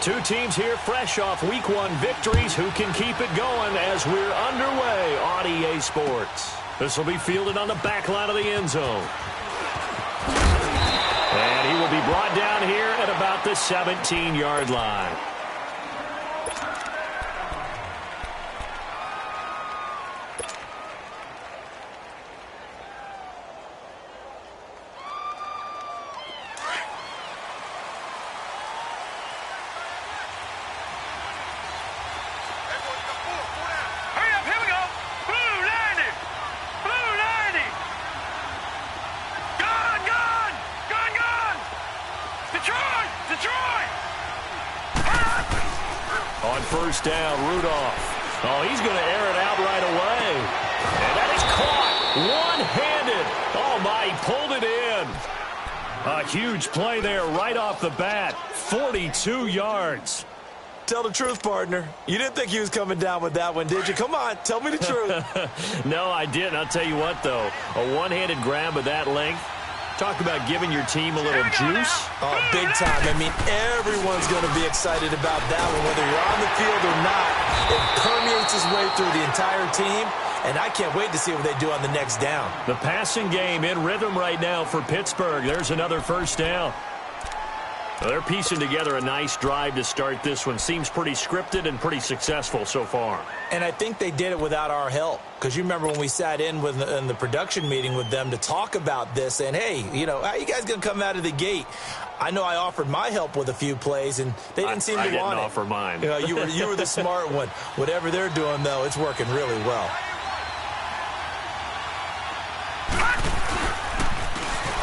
Two teams here fresh off Week 1 victories. Who can keep it going as we're underway on EA Sports? This will be fielded on the back line of the end zone. And he will be brought down here at about the 17-yard line. On first down, Rudolph. Oh, he's going to air it out right away. And that is caught one-handed. Oh, my, he pulled it in. A huge play there right off the bat. 42 yards. Tell the truth, partner. You didn't think he was coming down with that one, did you? Come on, tell me the truth. No, I didn't. I'll tell you what, though. A one-handed grab of that length. Talk about giving your team a little juice. Oh, big time. I mean, everyone's going to be excited about that one, whether you're on the field or not. It permeates its way through the entire team, and I can't wait to see what they do on the next down. The passing game in rhythm right now for Pittsburgh. There's another first down. Well, they're piecing together a nice drive to start this one. Seems pretty scripted and pretty successful so far. And I think they did it without our help. Because you remember when we sat in the production meeting with them to talk about this, and hey, you know, how you guys going to come out of the gate? I know I offered my help with a few plays, and they didn't seem to want it. I didn't offer mine. You know, you were the smart one. Whatever they're doing, though, it's working really well.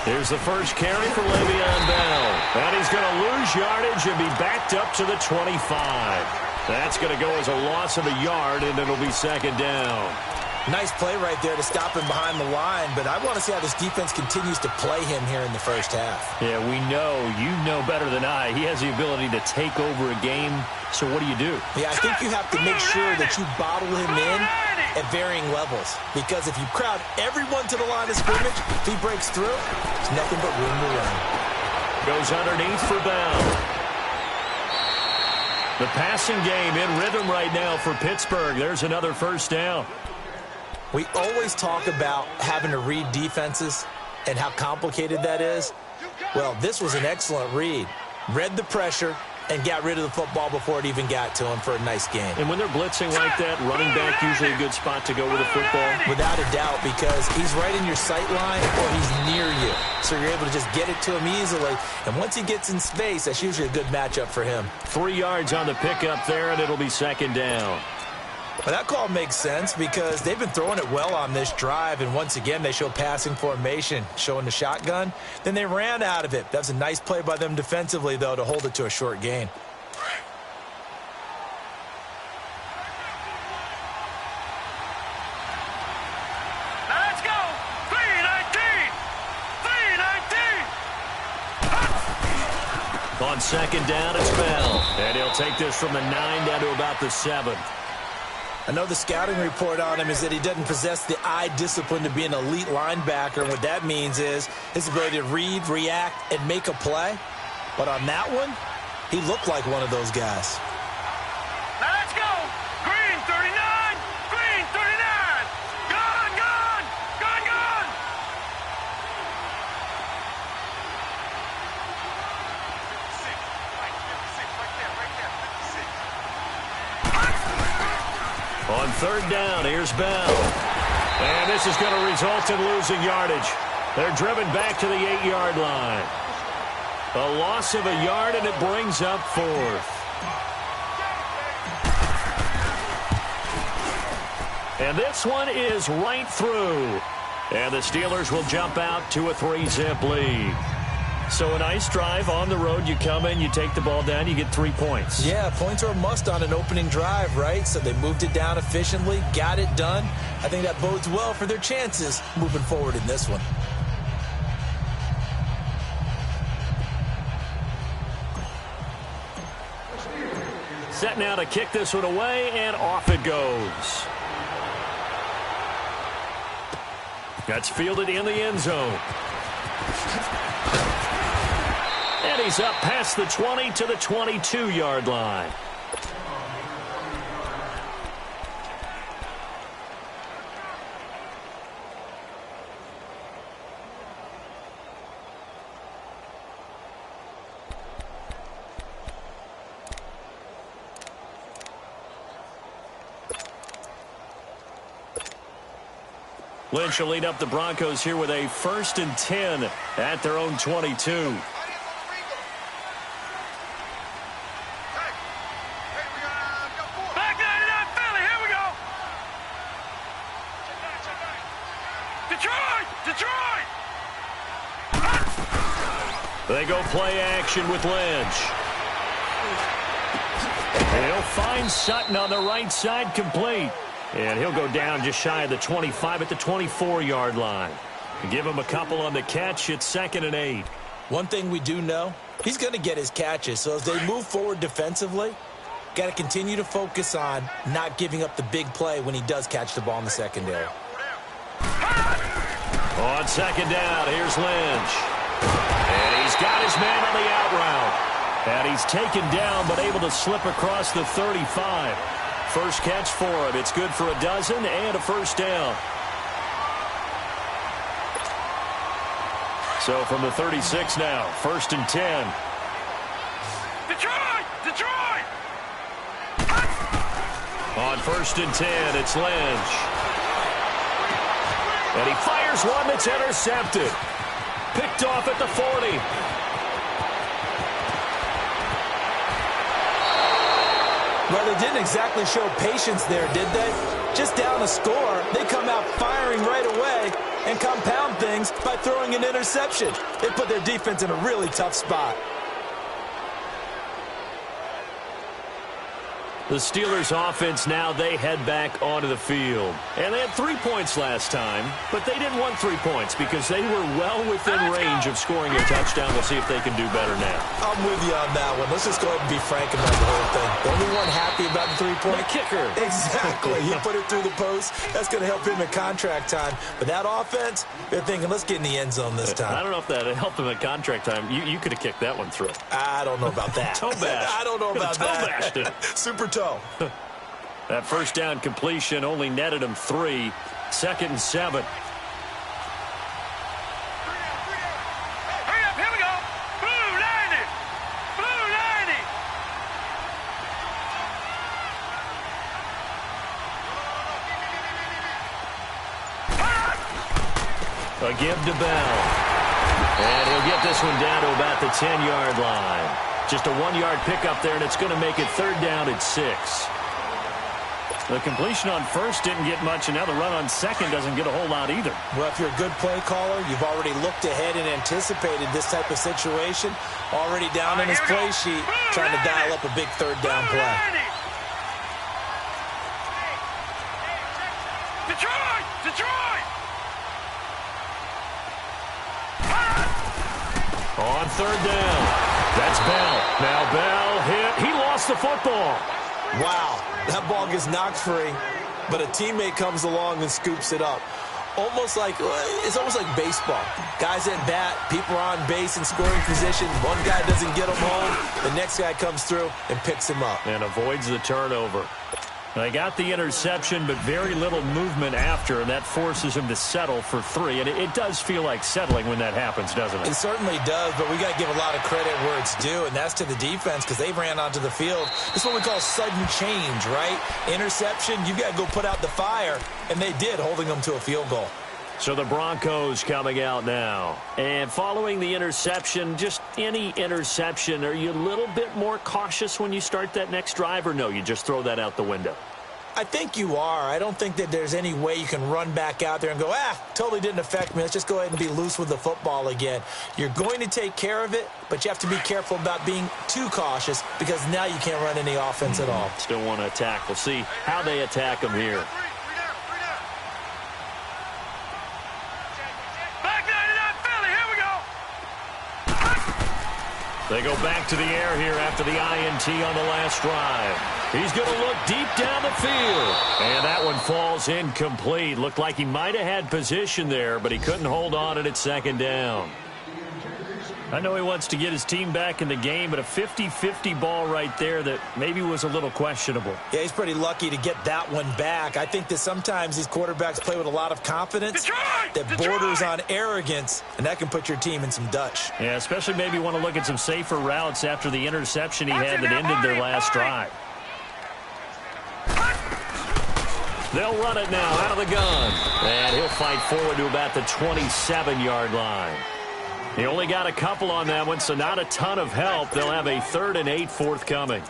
Here's the first carry for Le'Veon Bell. And he's going to lose yardage and be backed up to the 25. That's going to go as a loss of a yard, and it'll be second down. Nice play right there to stop him behind the line, but I want to see how this defense continues to play him here in the first half. Yeah, we know. You know better than I. He has the ability to take over a game, so what do you do? Yeah, I think you have to make sure that you bottle him in at varying levels, because if you crowd everyone to the line of scrimmage, if he breaks through, there's nothing but room to run. Goes underneath for Bell. The passing game in rhythm right now for Pittsburgh. There's another first down. We always talk about having to read defenses and how complicated that is. Well, this was an excellent read. Read the pressure and got rid of the football before it even got to him for a nice game. And when they're blitzing like that, running back usually a good spot to go with the football? Without a doubt, because he's right in your sight line or he's near you. So you're able to just get it to him easily. And once he gets in space, that's usually a good matchup for him. 3 yards on the pickup there, and it'll be second down. Well, that call makes sense because they've been throwing it well on this drive, and once again, they show passing formation, showing the shotgun. Then they ran out of it. That was a nice play by them defensively, though, to hold it to a short gain. Now let's go! 319! 319! On second down, it's Bell. And he'll take this from the 9 down to about the 7. I know the scouting report on him is that he doesn't possess the eye discipline to be an elite linebacker. And what that means is his ability to read, react, and make a play. But on that one, he looked like one of those guys. Now let's go! Green 39! Green 39! Gone, gone! Gone, gone! On third down, here's Bell. And this is going to result in losing yardage. They're driven back to the 8-yard line. A loss of a yard, and it brings up fourth. And this one is right through. And the Steelers will jump out to a 3-zip lead. So a nice drive on the road. You come in, you take the ball down, you get 3 points. Yeah, points are a must on an opening drive, right? So they moved it down efficiently, got it done. I think that bodes well for their chances moving forward in this one. Set now to kick this one away, and off it goes. That's fielded in the end zone. And And he's up past the 20 to the 22-yard line. Lynch will lead up the Broncos here with a 1st and 10 at their own 22. Back 99, Philly, here we go. Detroit! They go play action with Lynch. And he'll find Sutton on the right side, complete. And he'll go down just shy of the 25 at the 24-yard line. Give him a couple on the catch. It's 2nd and 8. One thing we do know, he's going to get his catches. So as they move forward defensively, got to continue to focus on not giving up the big play when he does catch the ball in the secondary. On 2nd down, here's Lynch. And he's got his man on the out route. And he's taken down but able to slip across the 35. First catch for him. It's good for a dozen and a 1st down. So from the 36 now, 1st and 10. Detroit! On 1st and 10, it's Lynch. And he fires one that's intercepted. Picked off at the 40. Well, they didn't exactly show patience there, did they? Just down a score, they come out firing right away and compound things by throwing an interception. They put their defense in a really tough spot. The Steelers offense now, they head back onto the field. And they had 3 points last time, but they didn't want 3 points because they were well within range of scoring a touchdown. We'll see if they can do better now. I'm with you on that one. Let's just go ahead and be frank about the whole thing. The only one happy about the 3-point? The kicker. Exactly. He put it through the post. That's going to help him in contract time. But that offense, they're thinking, let's get in the end zone this time. I don't know if that helped him at contract time. You could have kicked that one through. I don't know about that. Toe bash. I don't know about that. Toe bashed it. Super toe. That 1st down completion only netted him 3. 2nd and 7. Hurry up, here we go. Blue 90. A give to Bell. And he'll get this one down to about the 10-yard line. Just a 1-yard pickup there, and it's going to make it 3rd down at 6. The completion on 1st didn't get much, and now the run on 2nd doesn't get a whole lot either. Well, if you're a good play caller, you've already looked ahead and anticipated this type of situation. Already down in his play sheet, trying to dial up a big 3rd down play. Detroit! On 3rd down, that's Bell. Now Bell hit. He lost the football. Wow, that ball gets knocked free, but a teammate comes along and scoops it up. It's almost like baseball. Guys at bat, people are on base in scoring position. One guy doesn't get him home. The next guy comes through and picks him up. And avoids the turnover. They got the interception, but very little movement after, and that forces him to settle for 3. And it does feel like settling when that happens, doesn't it? It certainly does, but we got to give a lot of credit where it's due, and that's to the defense because they ran onto the field. This is what we call sudden change, right? Interception, you've got to go put out the fire, and they did, holding them to a field goal. So the Broncos coming out now. And following the interception, just any interception, are you a little bit more cautious when you start that next drive, or no, you just throw that out the window? I think you are. I don't think that there's any way you can run back out there and go, totally didn't affect me. Let's just go ahead and be loose with the football again. You're going to take care of it, but you have to be careful about being too cautious because now you can't run any offense at all. Still want to attack. We'll see how they attack them here. They go back to the air here after the INT on the last drive. He's going to look deep down the field. And that one falls incomplete. Looked like he might have had position there, but he couldn't hold on at 2nd down. I know he wants to get his team back in the game, but a 50-50 ball right there that maybe was a little questionable. Yeah, he's pretty lucky to get that one back. I think that sometimes these quarterbacks play with a lot of confidence that borders on arrogance, and that can put your team in some Dutch. Yeah, especially maybe want to look at some safer routes after the interception he had that ended their last drive. They'll run it now out of the gun, and he'll fight forward to about the 27-yard line. He only got a couple on that one, so not a ton of help. They'll have a 3rd and 8 forthcoming.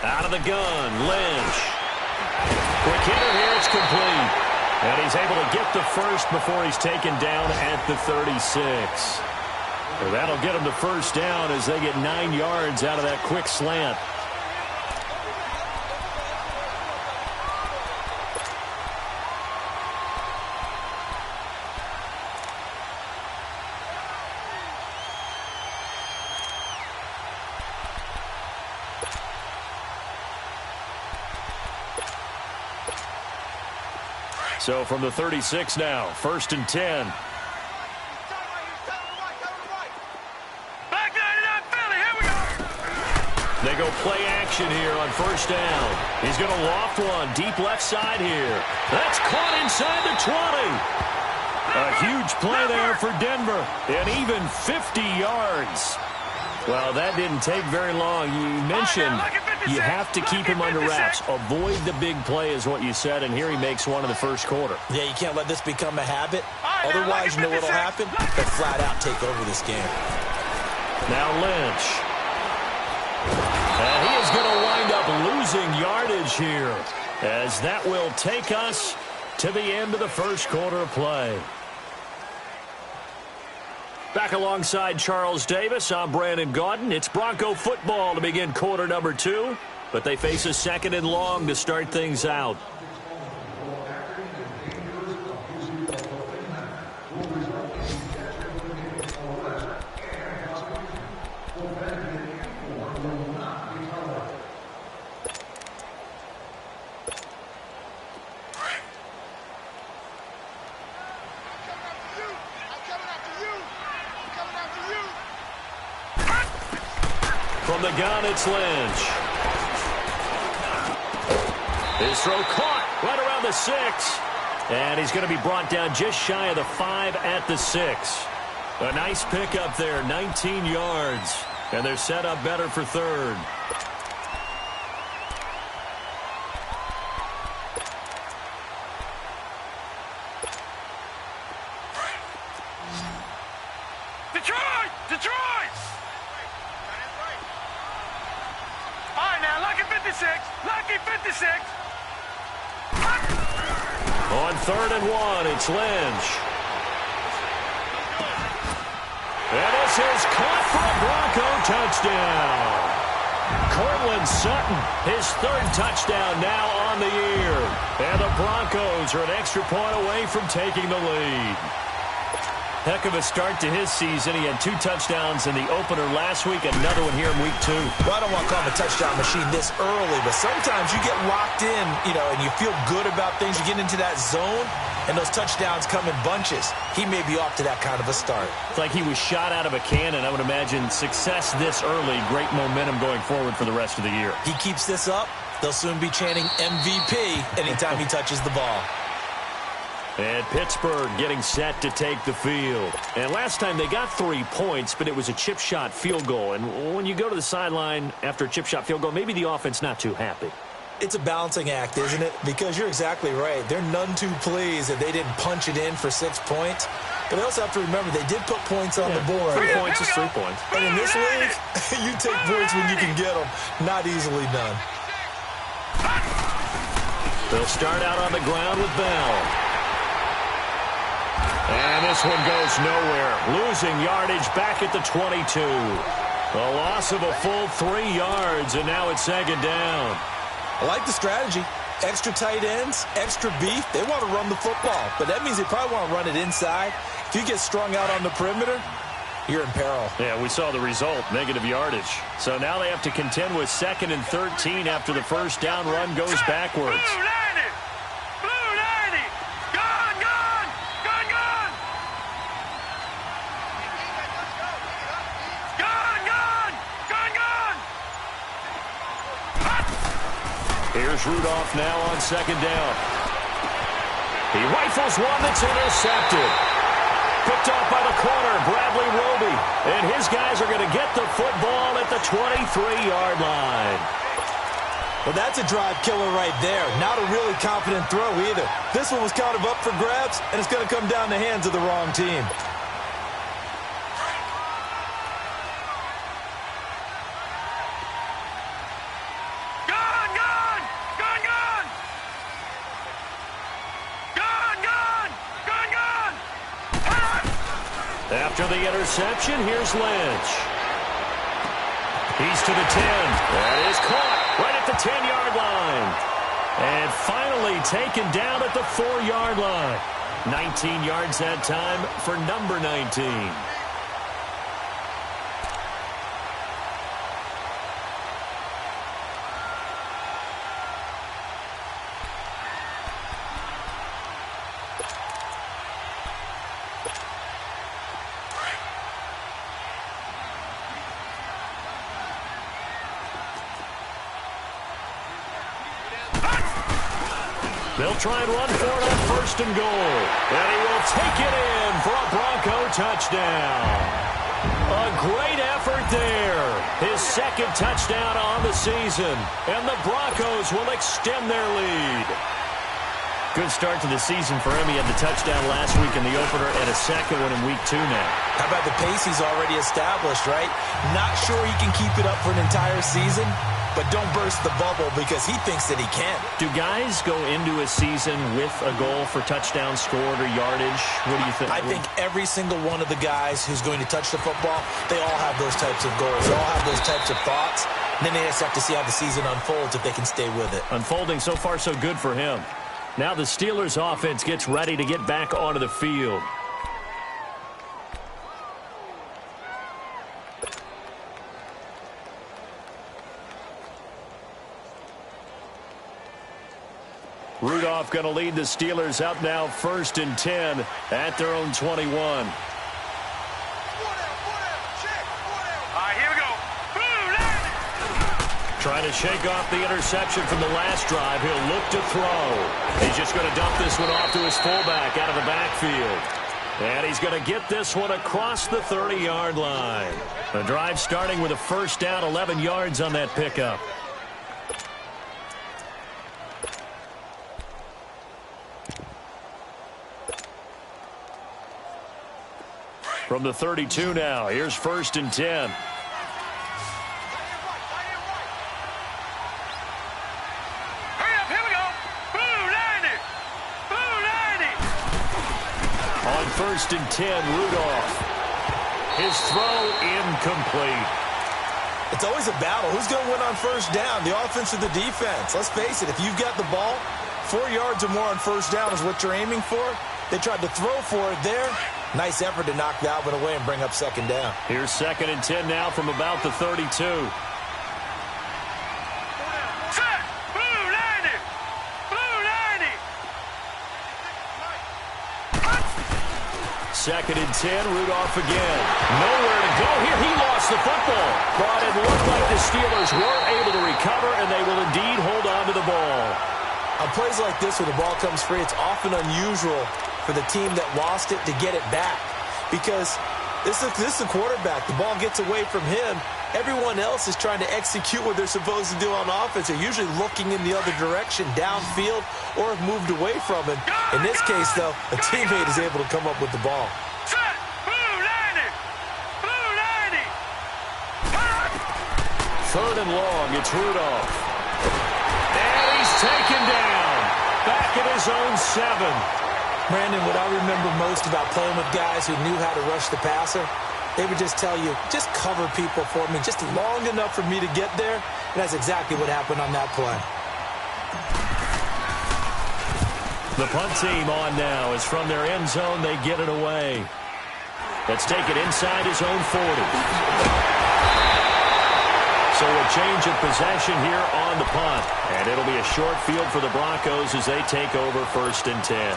Out of the gun, Lynch. Quick hitter here, it's complete. And he's able to get the first before he's taken down at the 36. Well, that'll get him the first down as they get 9 yards out of that quick slant. So from the 36 now, 1st and 10. They go play action here on 1st down. He's going to loft one deep left side here. That's caught inside the 20. A huge play there for Denver, and even 50 yards. Well, that didn't take very long. You mentioned you have to keep him under wraps. Avoid the big play is what you said, and here he makes one in the first quarter. Yeah, you can't let this become a habit. Otherwise, you know what will happen? They'll flat out take over this game. Now Lynch. And he is going to wind up losing yardage here, as that will take us to the end of the first quarter of play. Back alongside Charles Davis, I'm Brandon Gaudin. It's Bronco football to begin quarter number 2, but they face a 2nd and long to start things out. From the gun, it's Lynch. His throw caught right around the 6. And he's going to be brought down just shy of the 5 at the 6. A nice pickup there, 19 yards. And they're set up better for 3rd. Detroit! All right, now, lucky 56. Lucky 56. On 3rd and 1, it's Lynch. And this is caught for a Bronco touchdown. Cortland Sutton, his 3rd touchdown now on the year. And the Broncos are an extra point away from taking the lead. Heck of a start to his season. He had 2 touchdowns in the opener last week, another one here in week 2. Well, I don't want to call him a touchdown machine this early, but sometimes you get locked in, and you feel good about things. You get into that zone, and those touchdowns come in bunches. He may be off to that kind of a start. It's like he was shot out of a cannon. I would imagine success this early, great momentum going forward for the rest of the year. He keeps this up, they'll soon be chanting MVP anytime he touches the ball. And Pittsburgh getting set to take the field. And last time they got 3 points, but it was a chip shot field goal. And when you go to the sideline after a chip shot field goal, maybe the offense not too happy. It's a balancing act, isn't it? Because you're exactly right. They're none too pleased that they didn't punch it in for 6 points. But they also have to remember they did put points on the board. 3 points is 3 points. And in this league, you take points when you can get them. Not easily done. They'll start out on the ground with Bell. And this one goes nowhere. Losing yardage back at the 22. A loss of a full 3 yards, and now it's second down. I like the strategy. Extra tight ends, extra beef. They want to run the football, but that means they probably want to run it inside. If you get strung out on the perimeter, you're in peril. Yeah, we saw the result, negative yardage. So now they have to contend with 2nd and 13 after the first down run goes backwards. Blue 90! Blue 90! Gone, gone! Gone, gone! Gone, gone! Gone, gone! Here's Rudolph now on 2nd down. He rifles one that's intercepted. Picked off by the corner, Bradley Roby. And his guys are going to get the football at the 23-yard line. Well, that's a drive killer right there. Not a really confident throw either. This one was kind of up for grabs, and it's going to come down the hands of the wrong team. Gone, gone! Gone, gone! Gone, gone! Gone, gone! After the interception, here's Lynch. He's to the 10. That is caught right at the 10-yard line. And finally taken down at the 4-yard line. 19 yards that time for number 19. They'll try and run for it on 1st and goal. And he will take it in for a Bronco touchdown. A great effort there. His 2nd touchdown on the season. And the Broncos will extend their lead. Good start to the season for him. He had the touchdown last week in the opener and a 2nd one in week 2 now. How about the pace he's already established, right? Not sure he can keep it up for an entire season, but don't burst the bubble because he thinks that he can. Do guys go into a season with a goal for touchdown scored or yardage? What do you think? I think every single one of the guys who's going to touch the football, they all have those types of goals. They all have those types of thoughts. And then they just have to see how the season unfolds if they can stay with it. Unfolding so far so good for him. Now the Steelers offense gets ready to get back onto the field. Rudolph going to lead the Steelers up now 1st and 10 at their own 21. All right, here we go. Blue 90! Trying to shake off the interception from the last drive. He'll look to throw. He's just going to dump this one off to his fullback out of the backfield. And he's going to get this one across the 30-yard line. The drive starting with a 1st down, 11 yards on that pickup. From the 32 now, here's 1st and 10. Hurry up, here we go. Blue 90! Blue 90! On 1st and 10, Rudolph. His throw incomplete. It's always a battle. Who's going to win on 1st down, the offense or the defense? Let's face it, if you've got the ball, 4 yards or more on 1st down is what you're aiming for. They tried to throw for it there. Nice effort to knock that one away and bring up 2nd down. Here's 2nd and 10 now from about the 32. Set! Blue 90! Blue 90! 2nd and 10, Rudolph again. Nowhere to go here. He lost the football. But it looked like the Steelers were able to recover, and they will indeed hold on to the ball. On plays like this, when the ball comes free, it's often unusual for the team that lost it to get it back. Because this is the quarterback. The ball gets away from him. Everyone else is trying to execute what they're supposed to do on offense. They're usually looking in the other direction, downfield, or have moved away from him. In this case, though, a teammate is able to come up with the ball. Set! Blue 90! Blue 90! 3rd and long, it's Rudolph. And he's taken down. Back at his own 7. Brandon, what I remember most about playing with guys who knew how to rush the passer, They would just tell you, just cover people for me, just long enough for me to get there. And that's exactly what happened on that play. The punt team on now is from their end zone. They get it away. Let's take it inside his own 40. So a change of possession here on the punt. And it'll be a short field for the Broncos as they take over 1st and 10.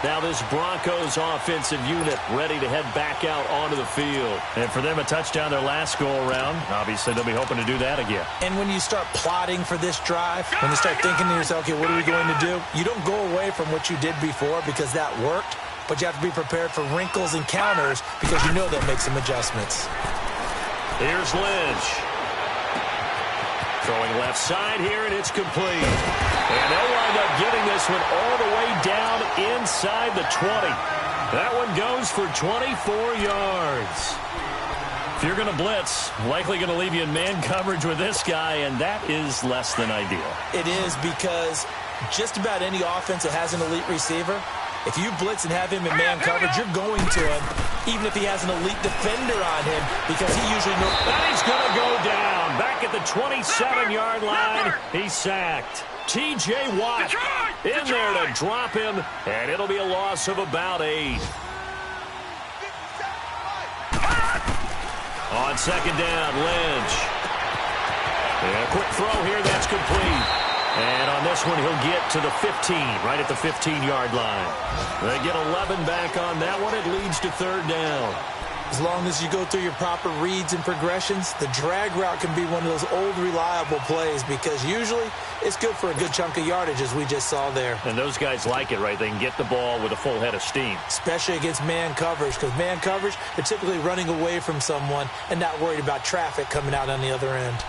Now this Broncos offensive unit ready to head back out onto the field. And for them, a touchdown their last go-around. Obviously, they'll be hoping to do that again. And when you start plotting for this drive, when you start thinking to yourself, okay, what are we going to do? You don't go away from what you did before because that worked, but you have to be prepared for wrinkles and counters because you know they'll make some adjustments. Here's Lynch. Throwing left side here, and it's complete. And they'll wind up getting this one all the way down inside the 20. That one goes for 24 yards. If you're going to blitz, likely going to leave you in man coverage with this guy, and that is less than ideal. It is because just about any offense that has an elite receiver, if you blitz and have him in man coverage, you're going to him, even if he has an elite defender on him, because he usually knows that he's going to go down. Back at the 27-yard line, he's sacked. T.J. Watt in there to drop him, and it'll be a loss of about 8. On 2nd down, Lynch. And a quick throw here, that's complete. And on this one, he'll get to the 15, right at the 15-yard line. They get 11 back on that one. It leads to 3rd down. As long as you go through your proper reads and progressions, the drag route can be one of those old, reliable plays because usually it's good for a good chunk of yardage, as we just saw there. And those guys like it, right? They can get the ball with a full head of steam. Especially against man coverage, because man coverage, they're typically running away from someone and not worried about traffic coming out on the other end.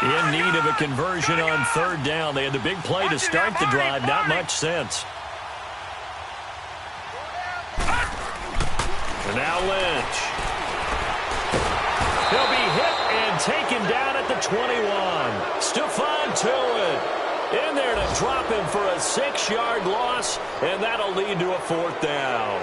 In need of a conversion on 3rd down. They had the big play to start the drive. Not much sense. And now Lynch. He'll be hit and taken down at the 21. Stephon Tuitt in there to drop him for a 6-yard loss, and that'll lead to a 4th down.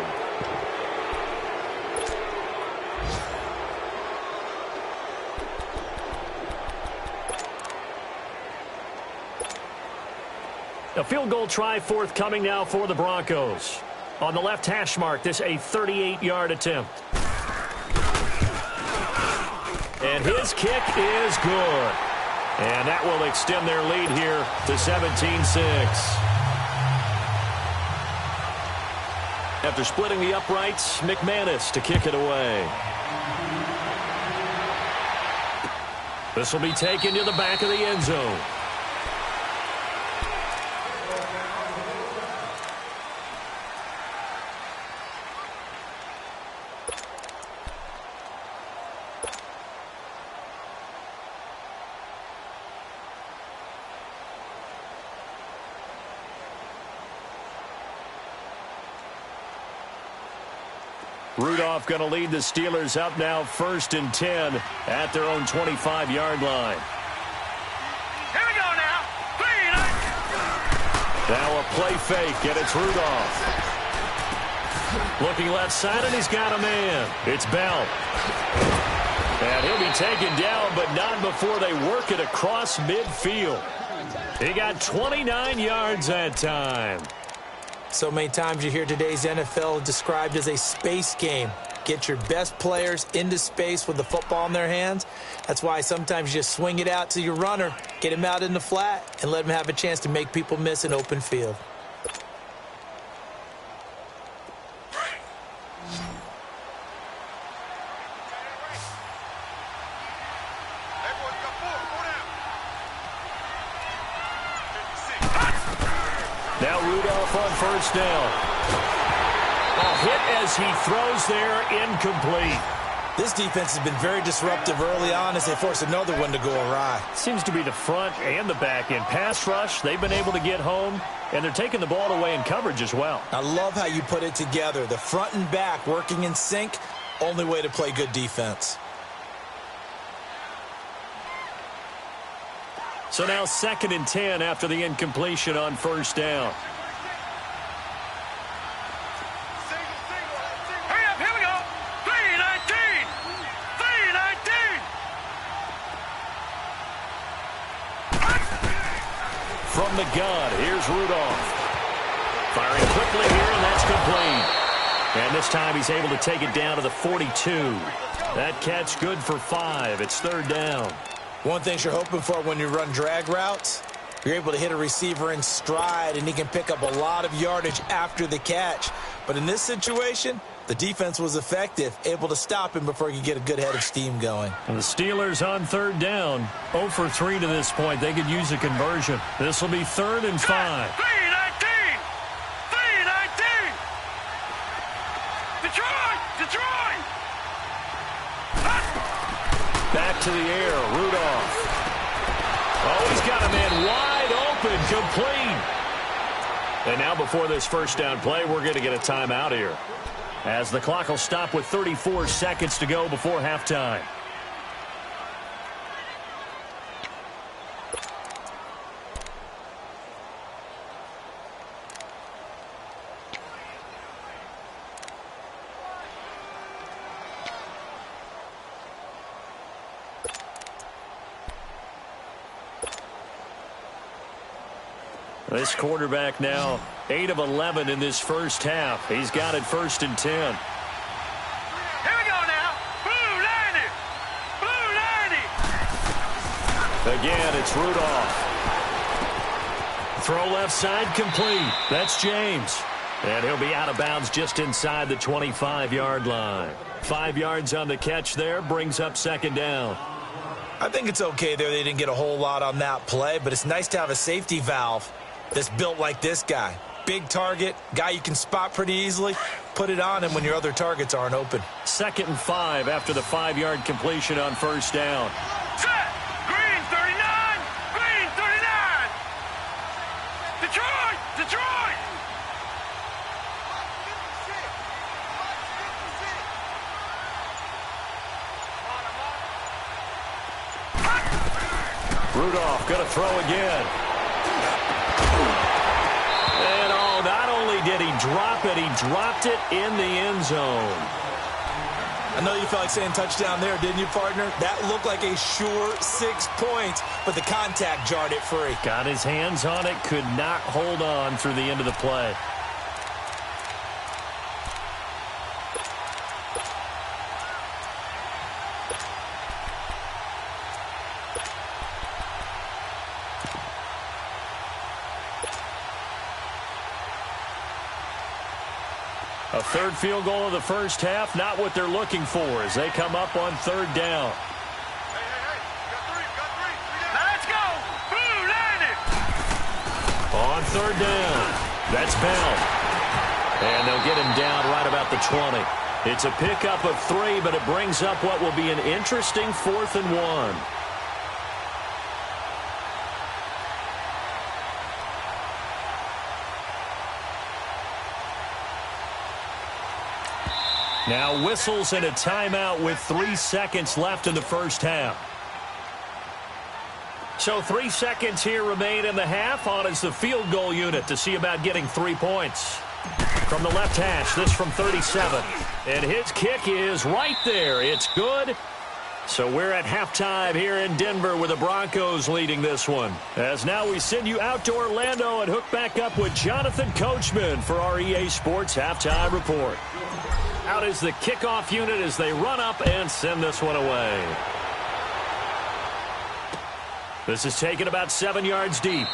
A field goal try forthcoming now for the Broncos. On the left hash mark, this a 38-yard attempt. And his kick is good. And that will extend their lead here to 17-6. After splitting the uprights, McManus to kick it away. This will be taken to the back of the end zone. Rudolph going to lead the Steelers up now 1st and 10 at their own 25-yard line. Here we go now. Now a play fake, and it's Rudolph. Looking left side, and he's got a man. It's Bell. And he'll be taken down, but not before they work it across midfield. He got 29 yards that time. So many times you hear today's NFL described as a space game. Get your best players into space with the football in their hands. That's why sometimes you just swing it out to your runner, get him out in the flat, and let him have a chance to make people miss an open field. Now Rudolph on 1st down. A hit as he throws there, incomplete. This defense has been very disruptive early on as they force another one to go awry. Seems to be the front and the back end. Pass rush, they've been able to get home, and they're taking the ball away in coverage as well. I love how you put it together. The front and back working in sync, only way to play good defense. So now 2nd and 10 after the incompletion on first down. Hurry up, here we go. 3:19. 3:19. From the gun, here's Rudolph. Firing quickly here, and that's complete. And this time he's able to take it down to the 42. That catch good for 5. It's 3rd down. One thing you're hoping for when you run drag routes, you're able to hit a receiver in stride, and he can pick up a lot of yardage after the catch. But in this situation, the defense was effective, able to stop him before he could get a good head of steam going. And the Steelers on 3rd down, 0 for 3 to this point. They could use a conversion. This will be 3rd and 5. 3:19. 3:19. Detroit. Back to the air, Rudolph. Oh, he's got a man wide open, complete. And now before this first down play, we're going to get a timeout here, as the clock will stop with 34 seconds to go before halftime. This quarterback now 8 of 11 in this first half. He's got it 1st and 10. Here we go now. Blue 90. Blue 90. Again, it's Rudolph. Throw left side complete. That's James. And he'll be out of bounds just inside the 25-yard line. 5 yards on the catch there, brings up 2nd down. I think it's okay there. They didn't get a whole lot on that play, but it's nice to have a safety valve that's built like this guy. Big target, guy you can spot pretty easily. Put it on him when your other targets aren't open. 2nd and 5 after the 5-yard completion on first down. Set. Green 39. Green 39. Detroit. Rudolph going to throw again. And not only did he drop it, he dropped it in the end zone. I know you felt like saying touchdown there, didn't you, partner? That looked like a sure 6 points, but the contact jarred it free. Got his hands on it, could not hold on through the end of the play. A 3rd field goal of the first half, not what they're looking for as they come up on 3rd down. Let's go. Blue 90. On 3rd down, that's Bell. And they'll get him down right about the 20. It's a pickup of 3, but it brings up what will be an interesting 4th and 1. Now whistles and a timeout with 3 seconds left in the first half. So 3 seconds here remain in the half. On is the field goal unit to see about getting 3 points. From the left hash, this from 37. And his kick is right there. It's good. So we're at halftime here in Denver with the Broncos leading this one. As now we send you out to Orlando and hook back up with Jonathan Coachman for our EA Sports Halftime Report. Out is the kickoff unit as they run up and send this one away. This is taken about 7 yards deep.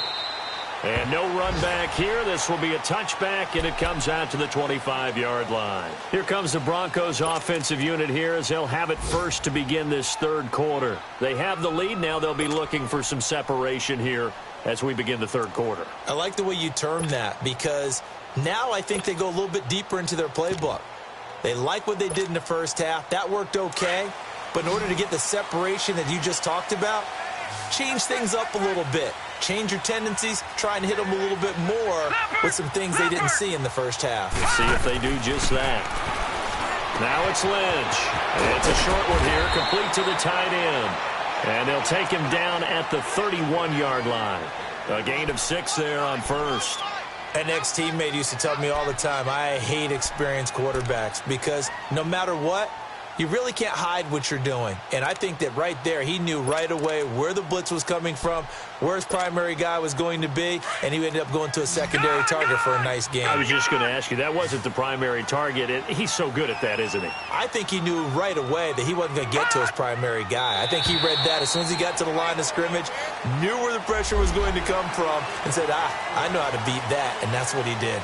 And no run back here. This will be a touchback, and it comes out to the 25-yard line. Here comes the Broncos offensive unit here as they'll have it first to begin this 3rd quarter. They have the lead. Now they'll be looking for some separation here as we begin the 3rd quarter. I like the way you termed that because now I think they go a little bit deeper into their playbook. They like what they did in the first half. That worked okay. But in order to get the separation that you just talked about, change things up a little bit. Change your tendencies, try and hit them a little bit more with some things they didn't see in the first half. We'll see if they do just that. Now it's Lynch. And it's a short one here, complete to the tight end. And they'll take him down at the 31-yard line. A gain of 6 there on first. An ex-teammate used to tell me all the time, I hate experienced quarterbacks because no matter what, you really can't hide what you're doing. And I think that right there, he knew right away where the blitz was coming from, where his primary guy was going to be, and he ended up going to a secondary target for a nice game. I was just going to ask you, that wasn't the primary target. He's so good at that, isn't he? I think he knew right away that he wasn't going to get to his primary guy. I think he read that as soon as he got to the line of scrimmage, knew where the pressure was going to come from, and said, I know how to beat that, and that's what he did.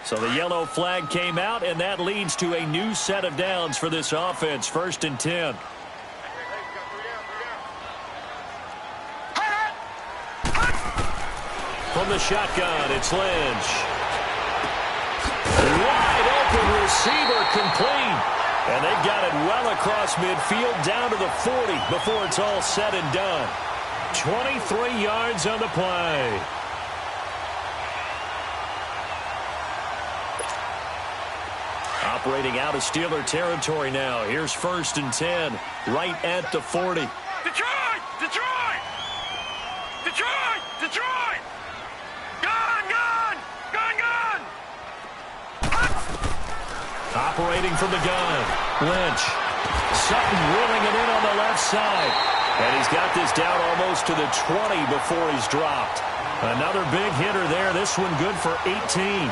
So the yellow flag came out, and that leads to a new set of downs for this offense. 1st and 10. From the shotgun, it's Lynch. Wide open receiver complete. And they've got it well across midfield down to the 40 before it's all said and done. 23 yards on the play. Operating out of Steeler territory now. Here's 1st and 10, right at the 40. Detroit! Detroit! Detroit! Detroit! Gun! Gun! Gun! Gun! Operating from the gun. Lynch. Sutton wheeling it in on the left side. And he's got this down almost to the 20 before he's dropped. Another big hitter there. This one good for 18.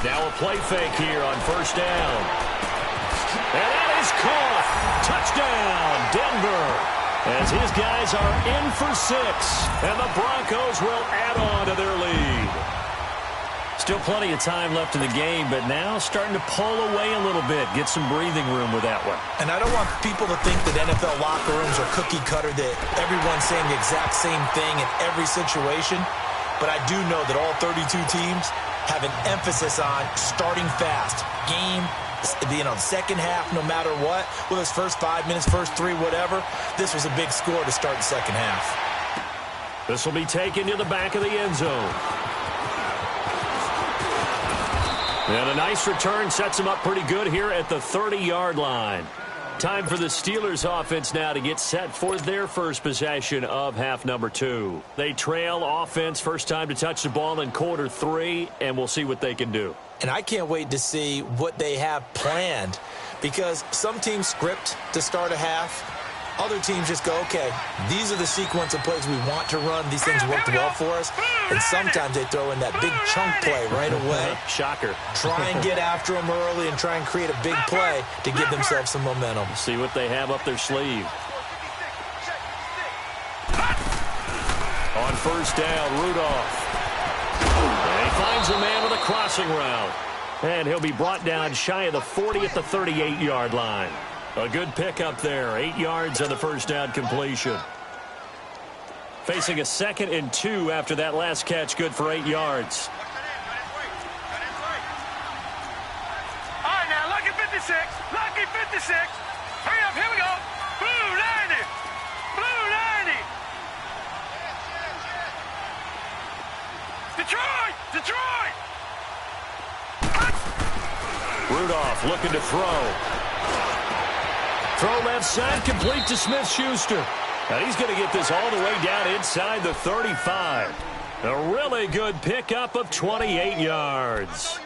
Now a play fake here on 1st down. And that is caught. Touchdown, Denver. As his guys are in for 6. And the Broncos will add on to their lead. Still plenty of time left in the game, but now starting to pull away a little bit. Get some breathing room with that one. And I don't want people to think that NFL locker rooms are cookie cutter, that everyone's saying the exact same thing in every situation. But I do know that all 32 teams have an emphasis on starting fast. Game, second half, no matter what. Whether it's first 5 minutes, first 3, whatever. This was a big score to start the second half. This will be taken to the back of the end zone. And a nice return sets him up pretty good here at the 30-yard line. Time for the Steelers offense now to get set for their first possession of half number 2. They trail offense, first time to touch the ball in quarter 3, and we'll see what they can do. And I can't wait to see what they have planned, because some teams script to start a half. Other teams just go, okay, these are the sequence of plays we want to run. These things worked well for us. And sometimes they throw in that big chunk play right away. Shocker. Try and get after them early and try and create a big play to give themselves some momentum. See what they have up their sleeve. On 1st down, Rudolph. And he finds a man with a crossing route. And he'll be brought down shy of the 40 at the 38-yard line. A good pickup there. 8 yards on the first down completion. Facing a 2nd and 2 after that last catch, good for 8 yards. All right, now, lucky 56. Lucky 56. Hurry up, here we go. Blue 90. Blue 90. Detroit! Detroit! Rudolph looking to throw. Throw left side, complete to Smith-Schuster. And he's going to get this all the way down inside the 35. A really good pickup of 28 yards.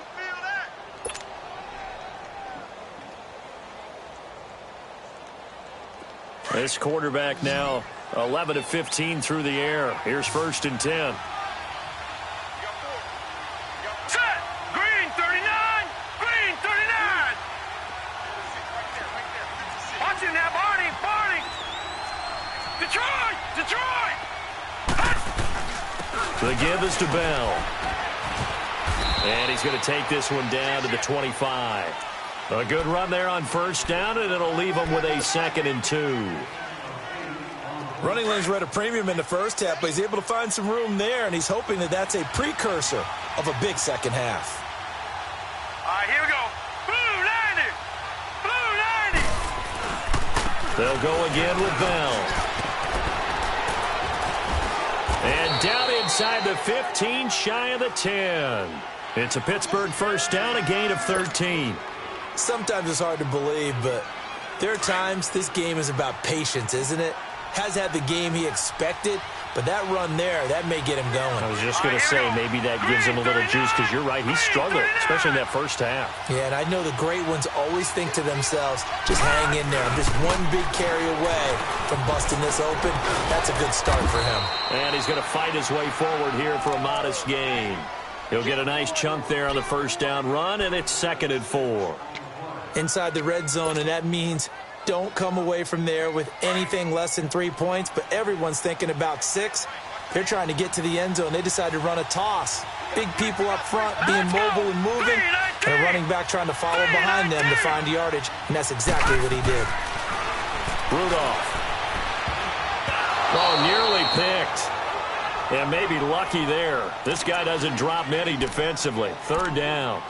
This quarterback now 11 of 15 through the air. Here's 1st and 10. Set! Green 39! Green 39! give is to Bell. And he's going to take this one down to the 25. A good run there on first down, and it'll leave him with a 2nd and 2. Running lanes were at a premium in the first half, but he's able to find some room there, and he's hoping that that's a precursor of a big second half. All right, here we go. Blue 90. Blue 90. They'll go again with Bell. And down inside the 15, shy of the 10. It's a Pittsburgh first down, a gain of 13. Sometimes it's hard to believe, but there are times this game is about patience, isn't it? Has had the game he expected, but that run there, that may get him going. I was just going to say, maybe that gives him a little juice, because you're right, he's struggling, especially in that first half. Yeah, and I know the great ones always think to themselves, just hang in there. I'm just one big carry away from busting this open. That's a good start for him. And he's going to fight his way forward here for a modest gain. He'll get a nice chunk there on the first down run, and it's 2nd and 4. Inside the red zone, and that means don't come away from there with anything less than 3 points, but everyone's thinking about 6. They're trying to get to the end zone. They decide to run a toss. Big people up front being mobile and moving, and a running back trying to follow behind them to find yardage, and that's exactly what he did. Rudolph. Oh, nearly picked. And maybe lucky there. This guy doesn't drop many defensively. 3rd down.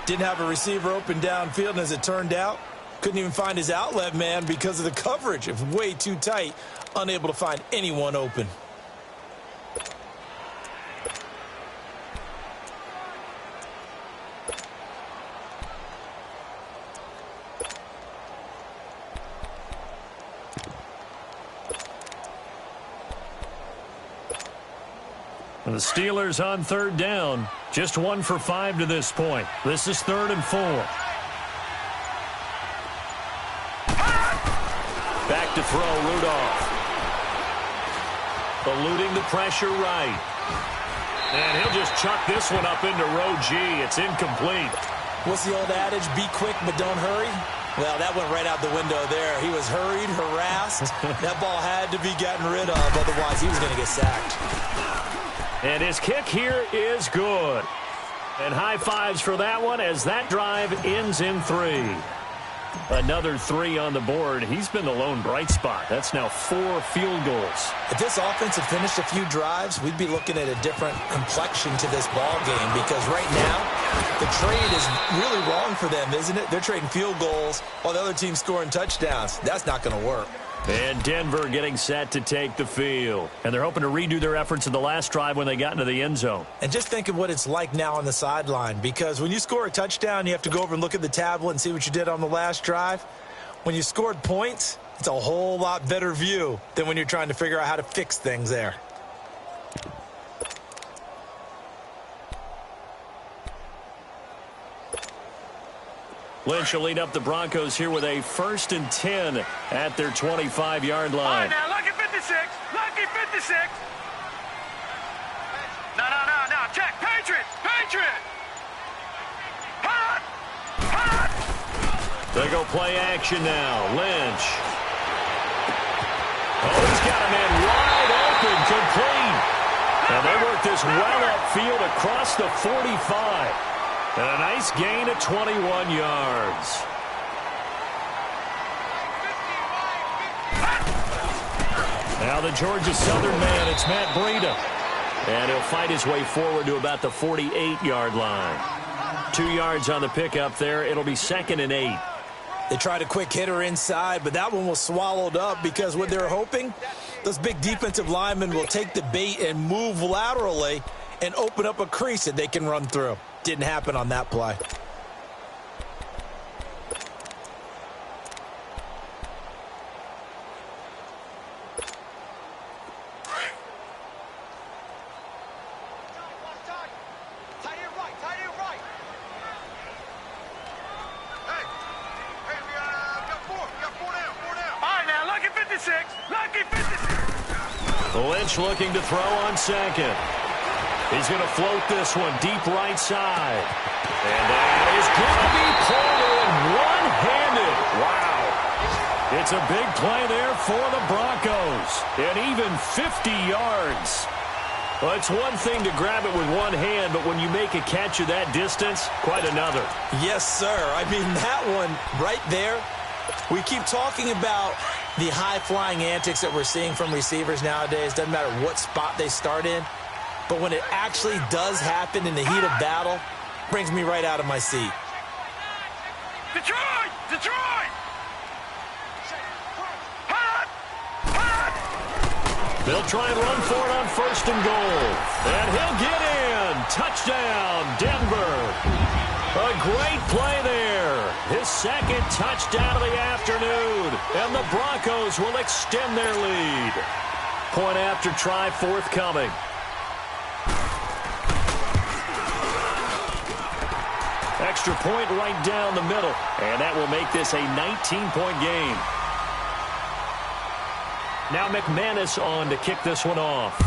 Didn't have a receiver open downfield, and as it turned out, couldn't even find his outlet man because of the coverage. It was way too tight, unable to find anyone open. The Steelers on 3rd down. Just 1 for 5 to this point. This is 3rd and 4. Back to throw, Rudolph. Eluding the pressure right. And he'll just chuck this one up into row G. It's incomplete. What's the old adage? Be quick, but don't hurry. Well, that went right out the window there. He was hurried, harassed. That ball had to be gotten rid of, otherwise he was going to get sacked. And his kick here is good. And high fives for that one as that drive ends in 3. Another 3 on the board. He's been the lone bright spot. That's now 4 field goals. If this offense had finished a few drives, we'd be looking at a different complexion to this ball game, because right now the trade is really wrong for them, isn't it? They're trading field goals while the other team's scoring touchdowns. That's not going to work. And Denver getting set to take the field. And they're hoping to redo their efforts in the last drive when they got into the end zone. And just think of what it's like now on the sideline, because when you score a touchdown, you have to go over and look at the tablet and see what you did on the last drive. When you scored points, it's a whole lot better view than when you're trying to figure out how to fix things there. Lynch will lead up the Broncos here with a 1st and 10 at their 25-yard line. All right, now, lucky 56. Lucky 56. No. Check. Patriot. Hot. They go play action now. Lynch. Oh, he's got a man wide open, complete. And they work this well upfield across the 45. And a nice gain of 21 yards. Now the Georgia Southern man, it's Matt Breida. And he'll fight his way forward to about the 48-yard line. 2 yards on the pickup there. It'll be 2nd and 8. They tried a quick hitter inside, but that one was swallowed up because what they're hoping, those big defensive linemen will take the bait and move laterally and open up a crease that they can run through. Didn't happen on that play. Lynch looking to throw on 2nd. He's going to float this one deep right side. And that is going to be pulled in one-handed. Wow. It's a big play there for the Broncos. And even 50 yards. Well, it's one thing to grab it with one hand, but when you make a catch of that distance, quite another. Yes, sir. I mean, that one right there, we keep talking about the high-flying antics that we're seeing from receivers nowadays. Doesn't matter what spot they start in. But when it actually does happen in the heat of battle, brings me right out of my seat. Detroit! Detroit! They'll try and run for it on 1st and goal. And he'll get in. Touchdown, Denver. A great play there. His 2nd touchdown of the afternoon. And the Broncos will extend their lead. Point after try forthcoming. Extra point right down the middle. And that will make this a 19-point game. Now McManus on to kick this one off.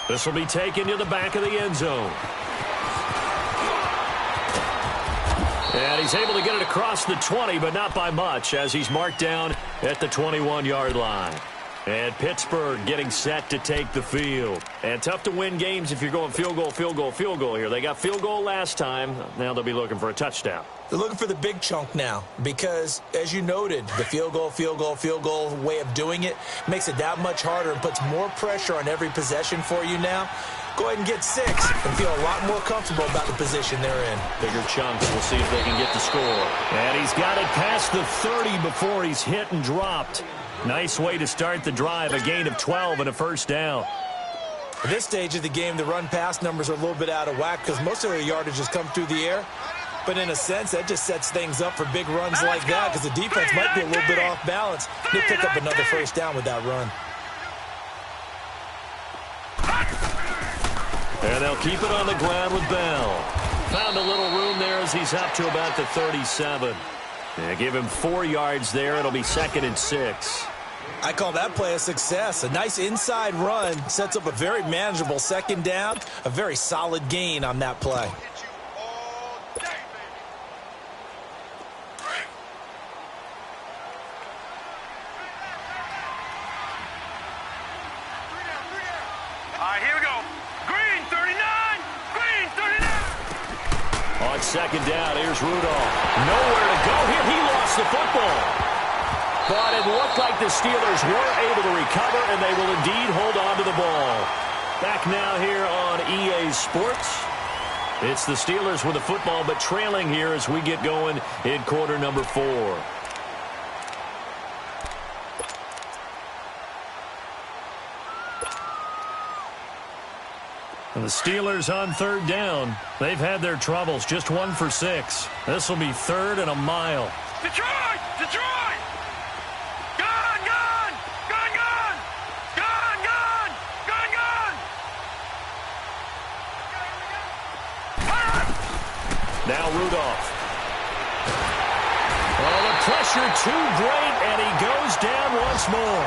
This will be taken to the back of the end zone. And he's able to get it across the 20, but not by much, as he's marked down at the 21-yard line. And Pittsburgh getting set to take the field. And tough to win games if you're going field goal, field goal, field goal here. They got field goal last time. Now they'll be looking for a touchdown. They're looking for the big chunk now because, as you noted, the field goal way of doing it makes it that much harder and puts more pressure on every possession for you now. Go ahead and get 6 and feel a lot more comfortable about the position they're in. Bigger chunks. We'll see if they can get the score. And he's got it past the 30 before he's hit and dropped. Nice way to start the drive. A gain of 12 and a 1st down. At this stage of the game, the run-pass numbers are a little bit out of whack because most of their yardage has come through the air. But in a sense, that just sets things up for big runs like that because the defense might be a little bit off balance. They pick up another 1st down with that run. And they'll keep it on the ground with Bell. Found a little room there as he's up to about the 37. They give him 4 yards there. It'll be 2nd and 6. I call that play a success. A nice inside run sets up a very manageable 2nd down. A very solid gain on that play. All right, here we go. Green 39. Green 39. On 2nd down, here's Rudolph. Nowhere to go here. He lost the football. But it looked like the Steelers were able to recover, and they will indeed hold on to the ball. Back now here on EA Sports. It's the Steelers with the football, but trailing here as we get going in quarter number 4. And the Steelers on 3rd down. They've had their troubles, just 1 for 6. This will be 3rd and a mile. Detroit! Detroit! Gun! Gun! Gun! Gun! Gun! Gun! Gun! Gun! Now Rudolph. Oh, the pressure too great, and he goes down once more.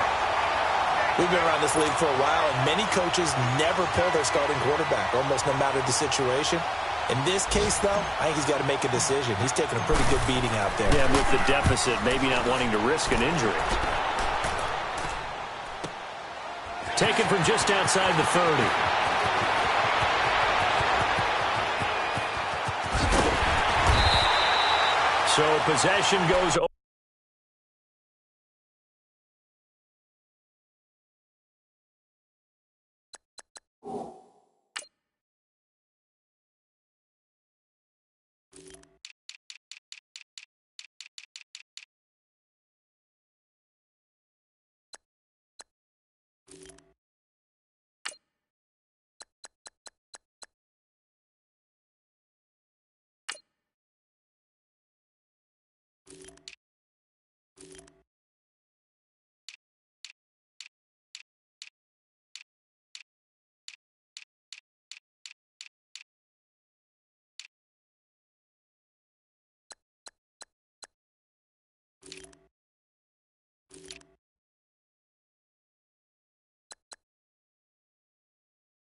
We've been around this league for a while, and many coaches never pull their starting quarterback, almost no matter the situation. In this case, though, I think he's got to make a decision. He's taking a pretty good beating out there. Yeah, with the deficit, maybe not wanting to risk an injury. Taken from just outside the 30. So possession goes over.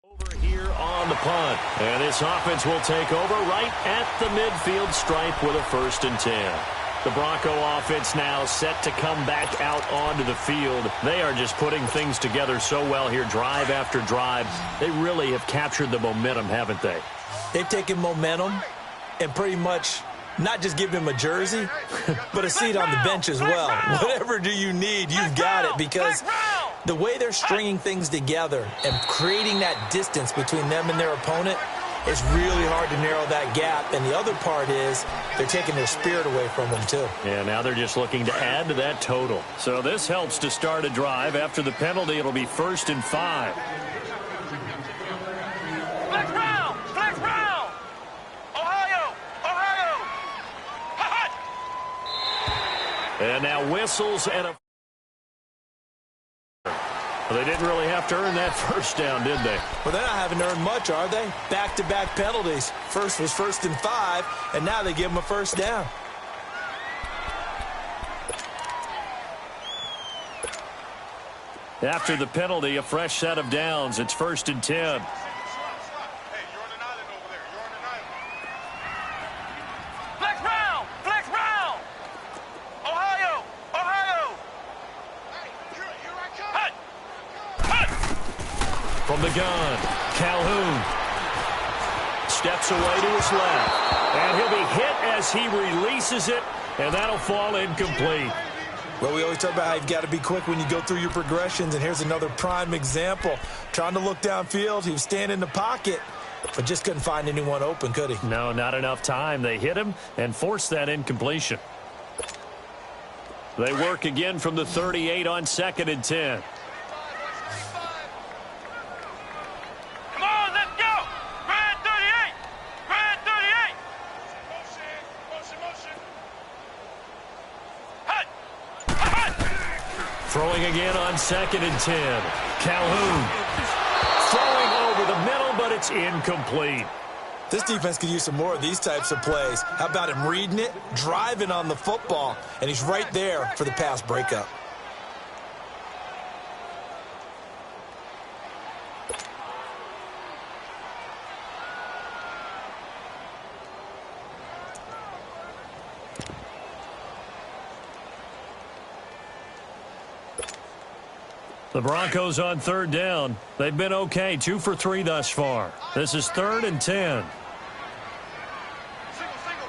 Over here on the punt. And this offense will take over right at the midfield stripe with a 1st and 10. The Bronco offense now set to come back out onto the field. They are just putting things together so well here, drive after drive. They really have captured the momentum, haven't they? They've taken momentum and pretty much not just give him a jersey, but a seat on the bench as well. Whatever do you need, you've got it, because the way they're stringing things together and creating that distance between them and their opponent, it's really hard to narrow that gap. And the other part is they're taking their spirit away from them, too. Yeah, now they're just looking to add to that total. So this helps to start a drive. After the penalty, it'll be 1st and 5. Flex round! Flex round! Ohio! Ohio! Hot! And now whistles and a... Well, they didn't really have to earn that first down, did they? Well, they're not having to earn much, are they? Back-to-back penalties. First was 1st and 5, and now they give them a first down. After the penalty, a fresh set of downs. It's 1st and 10. Hey, you're on an island over there. You're on an island. Flex round! Flex round! Ohio! Ohio! Hey, here I come! Hut! Hut! From the gun, Calhoun steps away to his left. And he'll be hit as he releases it, and that'll fall incomplete. Well, we always talk about how you've got to be quick when you go through your progressions, and here's another prime example. Trying to look downfield, he was standing in the pocket, but just couldn't find anyone open, could he? No, not enough time. They hit him and forced that incompletion. They work again from the 38 on 2nd and 10. Come on, let's go! Grand 38! Grand 38! Motion! Hut! Hut! Throwing again on 2nd and 10. Calhoun throwing over the middle, but it's incomplete. This defense could use some more of these types of plays. How about him reading it, driving on the football, and he's right there for the pass breakup. The Broncos on 3rd down. They've been okay, 2 for 3 thus far. This is 3rd and 10. Single!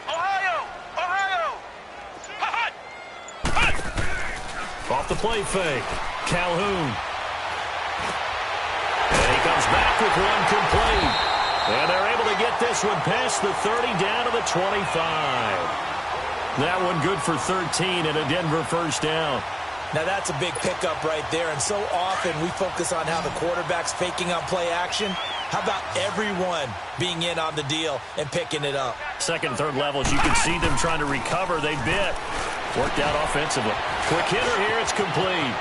Ohio! Hut! Hut! Off the play fake. Calhoun. And he comes back with one complete. And they're able to get this one past the 30 down to the 25. That one good for 13 and a Denver first down. Now, that's a big pickup right there, and so often we focus on how the quarterback's faking on play action. How about everyone being in on the deal and picking it up? Second, third levels, you can see them trying to recover. They bit. Worked out offensively. Quick hitter here. It's complete.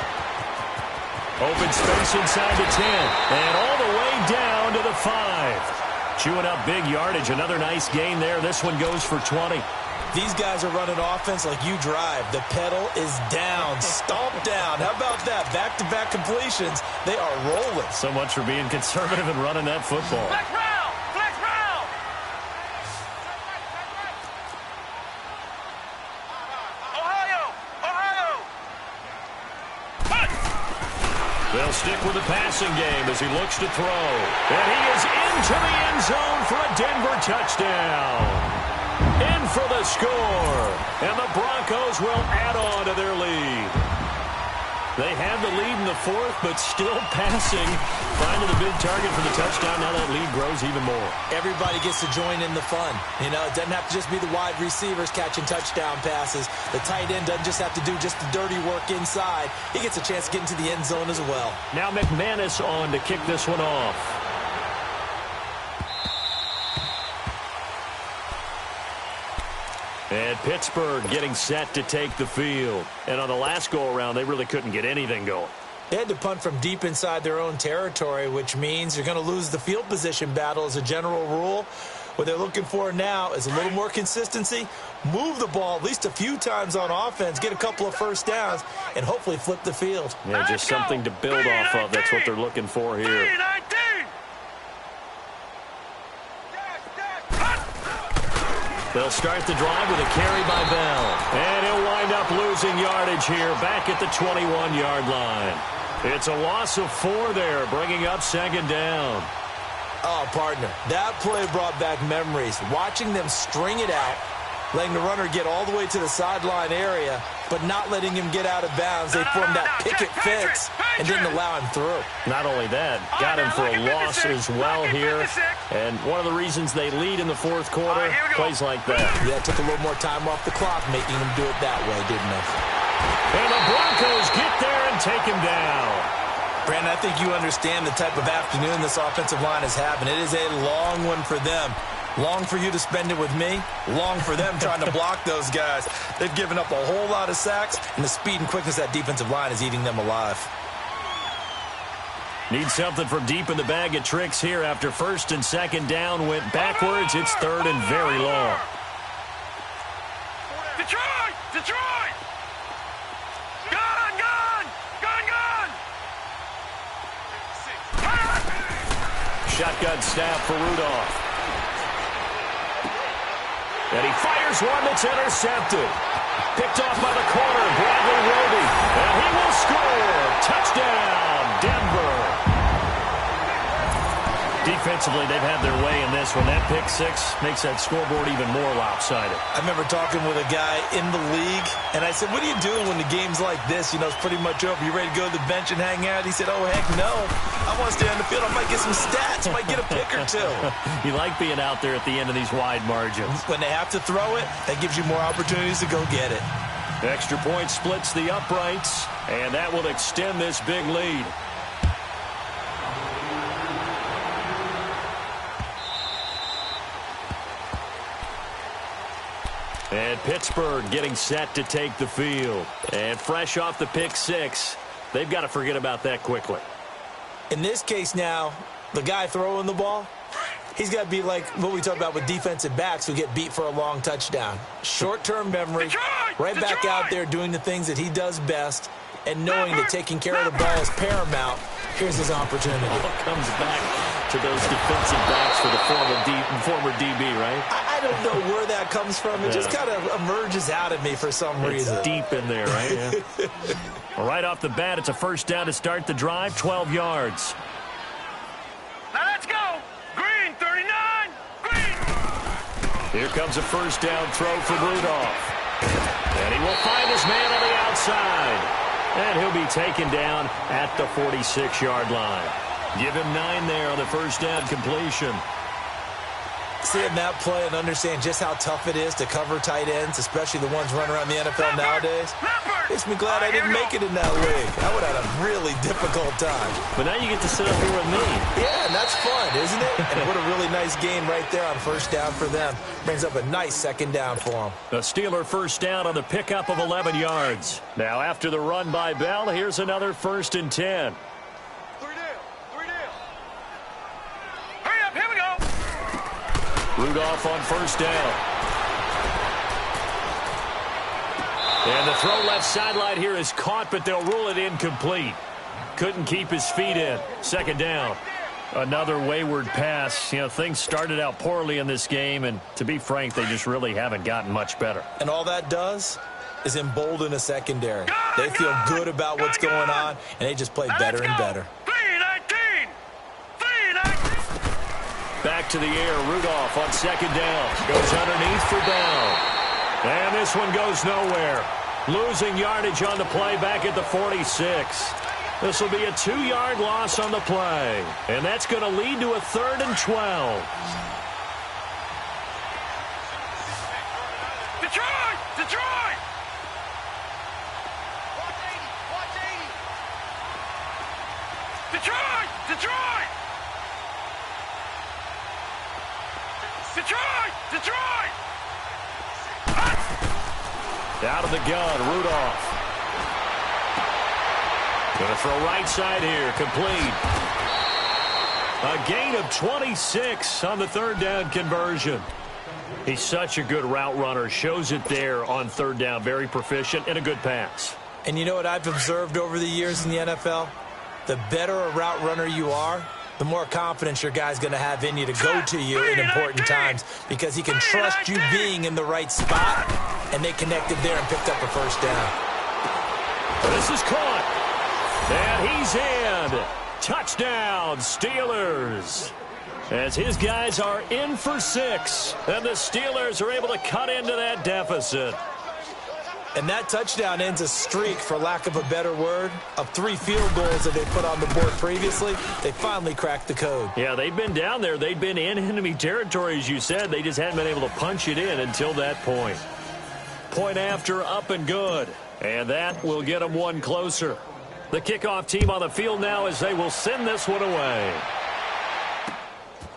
Open space inside the 10. And all the way down to the 5. Chewing up big yardage. Another nice gain there. This one goes for 20. These guys are running offense like you drive. The pedal is down, stomped down. How about that? Back-to-back completions. They are rolling. So much for being conservative and running that football. Flex round! Flex round! Ohio! Hut! They'll stick with the passing game as he looks to throw. And he is into the end zone for a Denver touchdown. In for the score. And the Broncos will add on to their lead. They have the lead in the 4th, but still passing. Finding the big target for the touchdown. Now that lead grows even more. Everybody gets to join in the fun. You know, it doesn't have to just be the wide receivers catching touchdown passes. The tight end doesn't just have to do just the dirty work inside. He gets a chance to get into the end zone as well. Now McManus on to kick this one off. And Pittsburgh getting set to take the field. And on the last go-around, they really couldn't get anything going. They had to punt from deep inside their own territory, which means you're going to lose the field position battle as a general rule. What they're looking for now is a little more consistency, move the ball at least a few times on offense, get a couple of first downs, and hopefully flip the field. Yeah, just something to build off of. That's what they're looking for here. They'll start the drive with a carry by Bell. And he'll wind up losing yardage here back at the 21-yard line. It's a loss of 4 there, bringing up second down. Oh, partner, that play brought back memories. Watching them string it out, letting the runner get all the way to the sideline area, but not letting him get out of bounds. They formed that picket fence and didn't allow him through. Not only that, got him for a loss as well here. And one of the reasons they lead in the fourth quarter, plays like that. Yeah, it took a little more time off the clock, making him do it that way, didn't it? And the Broncos get there and take him down. Brandon, I think you understand the type of afternoon this offensive line is having. It is a long one for them. Long for you to spend it with me. Long for them trying to block those guys. They've given up a whole lot of sacks, and the speed and quickness of that defensive line is eating them alive. Need something from deep in the bag of tricks here after first and second down went backwards. It's third and very long. Detroit! Detroit! Gun! Gun! Gun! Gun! Shotgun snap for Rudolph. And he fires one that's intercepted. Picked off by the corner, Bradley Roby. And he will score. Touchdown, Denver. Defensively, they've had their way in this one. That pick six makes that scoreboard even more lopsided. I remember talking with a guy in the league, and I said, what are you doing when the game's like this? You know, it's pretty much over. You ready to go to the bench and hang out? He said, oh, heck no. I want to stay on the field. I might get some stats. I might get a pick or two. You like being out there at the end of these wide margins. When they have to throw it, that gives you more opportunities to go get it. Extra point splits the uprights, and that will extend this big lead. And Pittsburgh getting set to take the field. And fresh off the pick six, they've got to forget about that quickly. In this case now, the guy throwing the ball, he's got to be like what we talk about with defensive backs who get beat for a long touchdown. Short-term memory, right back out there doing the things that he does best, and knowing that taking care of the ball is paramount. Here's his opportunity. All comes back to those defensive backs for the former DB, right? I don't know where that comes from. It just kind of emerges out of me for some reason. It's deep in there, right? Yeah. Well, right off the bat, it's a first down to start the drive, 12 yards. Now let's go. Green, 39. Green. Here comes a first down throw for Rudolph. And he will find his man on the outside. And he'll be taken down at the 46-yard line. Give him 9 there on the first down completion. Seeing that play and understand just how tough it is to cover tight ends, especially the ones running around the NFL nowadays, makes me glad I didn't make it in that league. I would have had a really difficult time. But now you get to sit up here with me. Yeah, and that's fun, isn't it? And what a really nice game right there on first down for them. Brings up a nice second down for them. The Steeler first down on the pickup of 11 yards. Now after the run by Bell, here's another 1st and 10. Rudolph on first down. And the throw left sideline here is caught, but they'll rule it incomplete. Couldn't keep his feet in. Second down. Another wayward pass. You know, things started out poorly in this game, and to be frank, they just really haven't gotten much better. And all that does is embolden a secondary. They feel good about what's going on, and they just play better and better. Back to the air, Rudolph on second down. Goes underneath for Bell. And this one goes nowhere. Losing yardage on the play back at the 46. This will be a 2-yard loss on the play. And that's going to lead to a 3rd and 12. Detroit! Detroit! Detroit! Detroit! Detroit! Detroit! Out of the gun, Rudolph. Going to throw right side here, complete. A gain of 26 on the 3rd down conversion. He's such a good route runner. Shows it there on 3rd down. Very proficient and a good pass. And you know what I've observed over the years in the NFL? The better a route runner you are, the more confidence your guy's going to have in you to go to you in important times, because he can trust you being in the right spot, and they connected there and picked up a first down. This is caught, and he's in. Touchdown, Steelers. As his guys are in for 6, and the Steelers are able to cut into that deficit. And that touchdown ends a streak, for lack of a better word, of 3 field goals that they put on the board previously. They finally cracked the code. Yeah, they've been down there. They've been in enemy territory, as you said. They just hadn't been able to punch it in until that point. Point after, up and good. And that will get them one closer. The kickoff team on the field now as they will send this one away.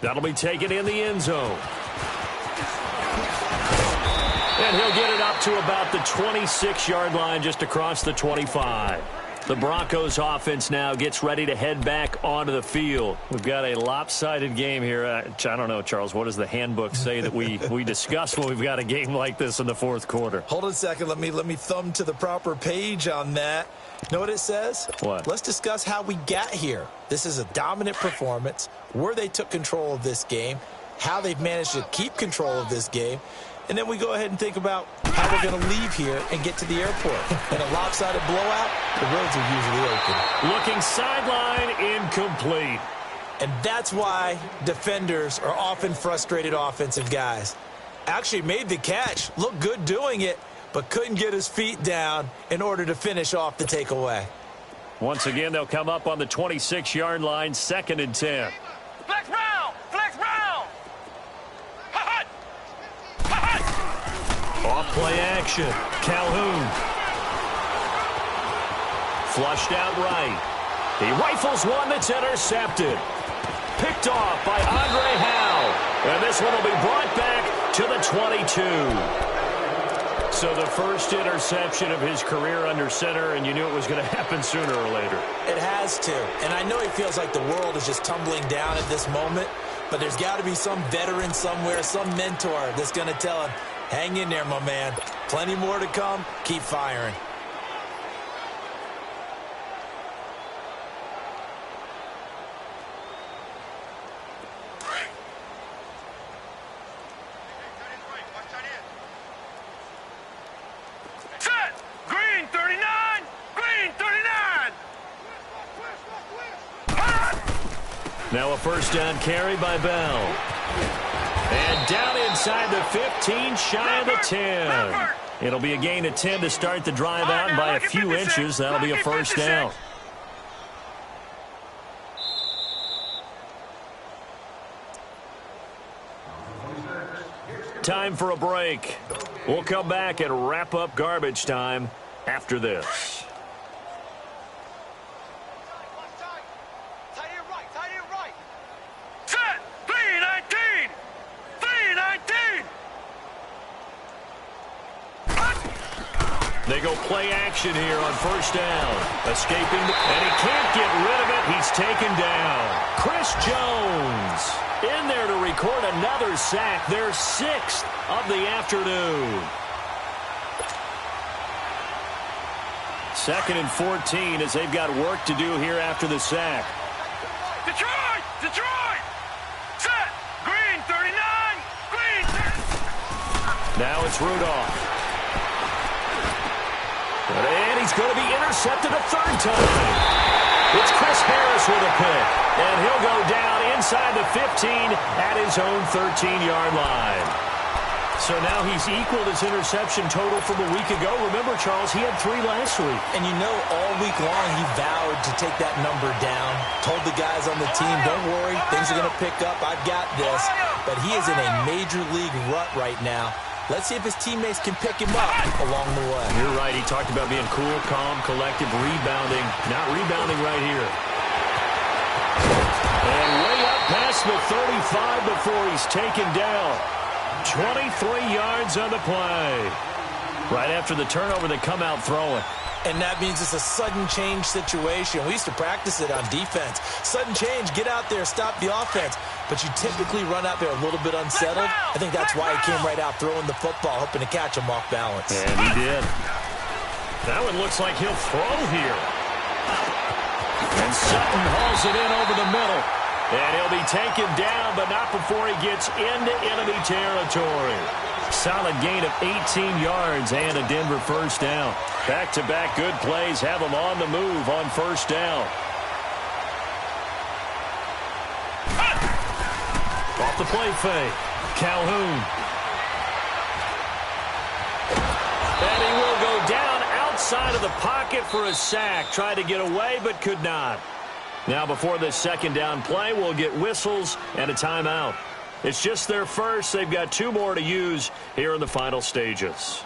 That'll be taken in the end zone. And he'll get it up to about the 26-yard line, just across the 25. The Broncos offense now gets ready to head back onto the field. We've got a lopsided game here. I don't know, Charles, what does the handbook say that we discuss when we've got a game like this in the fourth quarter? Hold on a second. Let me thumb to the proper page on that. Know what it says? What? Let's discuss how we got here. This is a dominant performance, where they took control of this game, how they've managed to keep control of this game, and then we go ahead and think about how we're going to leave here and get to the airport. In a lopsided blowout, the roads are usually open. Looking sideline, incomplete. And that's why defenders are often frustrated offensive guys. Actually made the catch, looked good doing it, but couldn't get his feet down in order to finish off the takeaway. Once again, they'll come up on the 26-yard line, 2nd and 10. Flex round! Flex round! Hot! Off play action. Calhoun. Flushed out right. He rifles one that's intercepted. Picked off by Andre Howe. And this one will be brought back to the 22. So the first interception of his career under center, and you knew it was going to happen sooner or later. It has to. And I know he feels like the world is just tumbling down at this moment, but there's got to be some veteran somewhere, some mentor that's going to tell him, hang in there, my man. Plenty more to come. Keep firing. Set! Green 39! Green 39! Hot! Now a first down carry by Bell. And down inside the 15, shy of the 10. It'll be a gain of 10 to start the drive out, and by a few inches, that'll be a first down. Time for a break. We'll come back and wrap up garbage time after this. Set! 319! 319! They go play action here on first down. Escaping, and he can't get rid of it. He's taken down. Chris Jones in there to record another sack, their 6th of the afternoon. 2nd and 14 as they've got work to do here after the sack. Detroit! Detroit! Set! Green 39! Green 30! Now it's Rudolph. And he's going to be intercepted a 3rd time. It's Chris Harris with a pick. And he'll go down inside the 15 at his own 13-yard line. So now he's equaled his interception total from a week ago. Remember, Charles, he had 3 last week. And you know, all week long he vowed to take that number down. Told the guys on the team, don't worry, things are going to pick up. I've got this. But he is in a major league rut right now. Let's see if his teammates can pick him up along the way. You're right. He talked about being cool, calm, collective, rebounding. Not rebounding right here. And way up past the 35 before he's taken down. 23 yards on the play. Right after the turnover, they come out throwing. And that means it's a sudden change situation. We used to practice it on defense. Sudden change, get out there, stop the offense. But you typically run out there a little bit unsettled. I think that's why he came right out throwing the football, hoping to catch him off balance. And he did. That one looks like he'll throw here. And Sutton hauls it in over the middle. And he'll be taken down, but not before he gets into enemy territory. Solid gain of 18 yards and a Denver first down. Back-to-back good plays have them on the move on first down. Off the play fake. Calhoun. And he will go down outside of the pocket for a sack. Tried to get away, but could not. Now before this second down play, we'll get whistles and a timeout. It's just their first. They've got 2 more to use here in the final stages.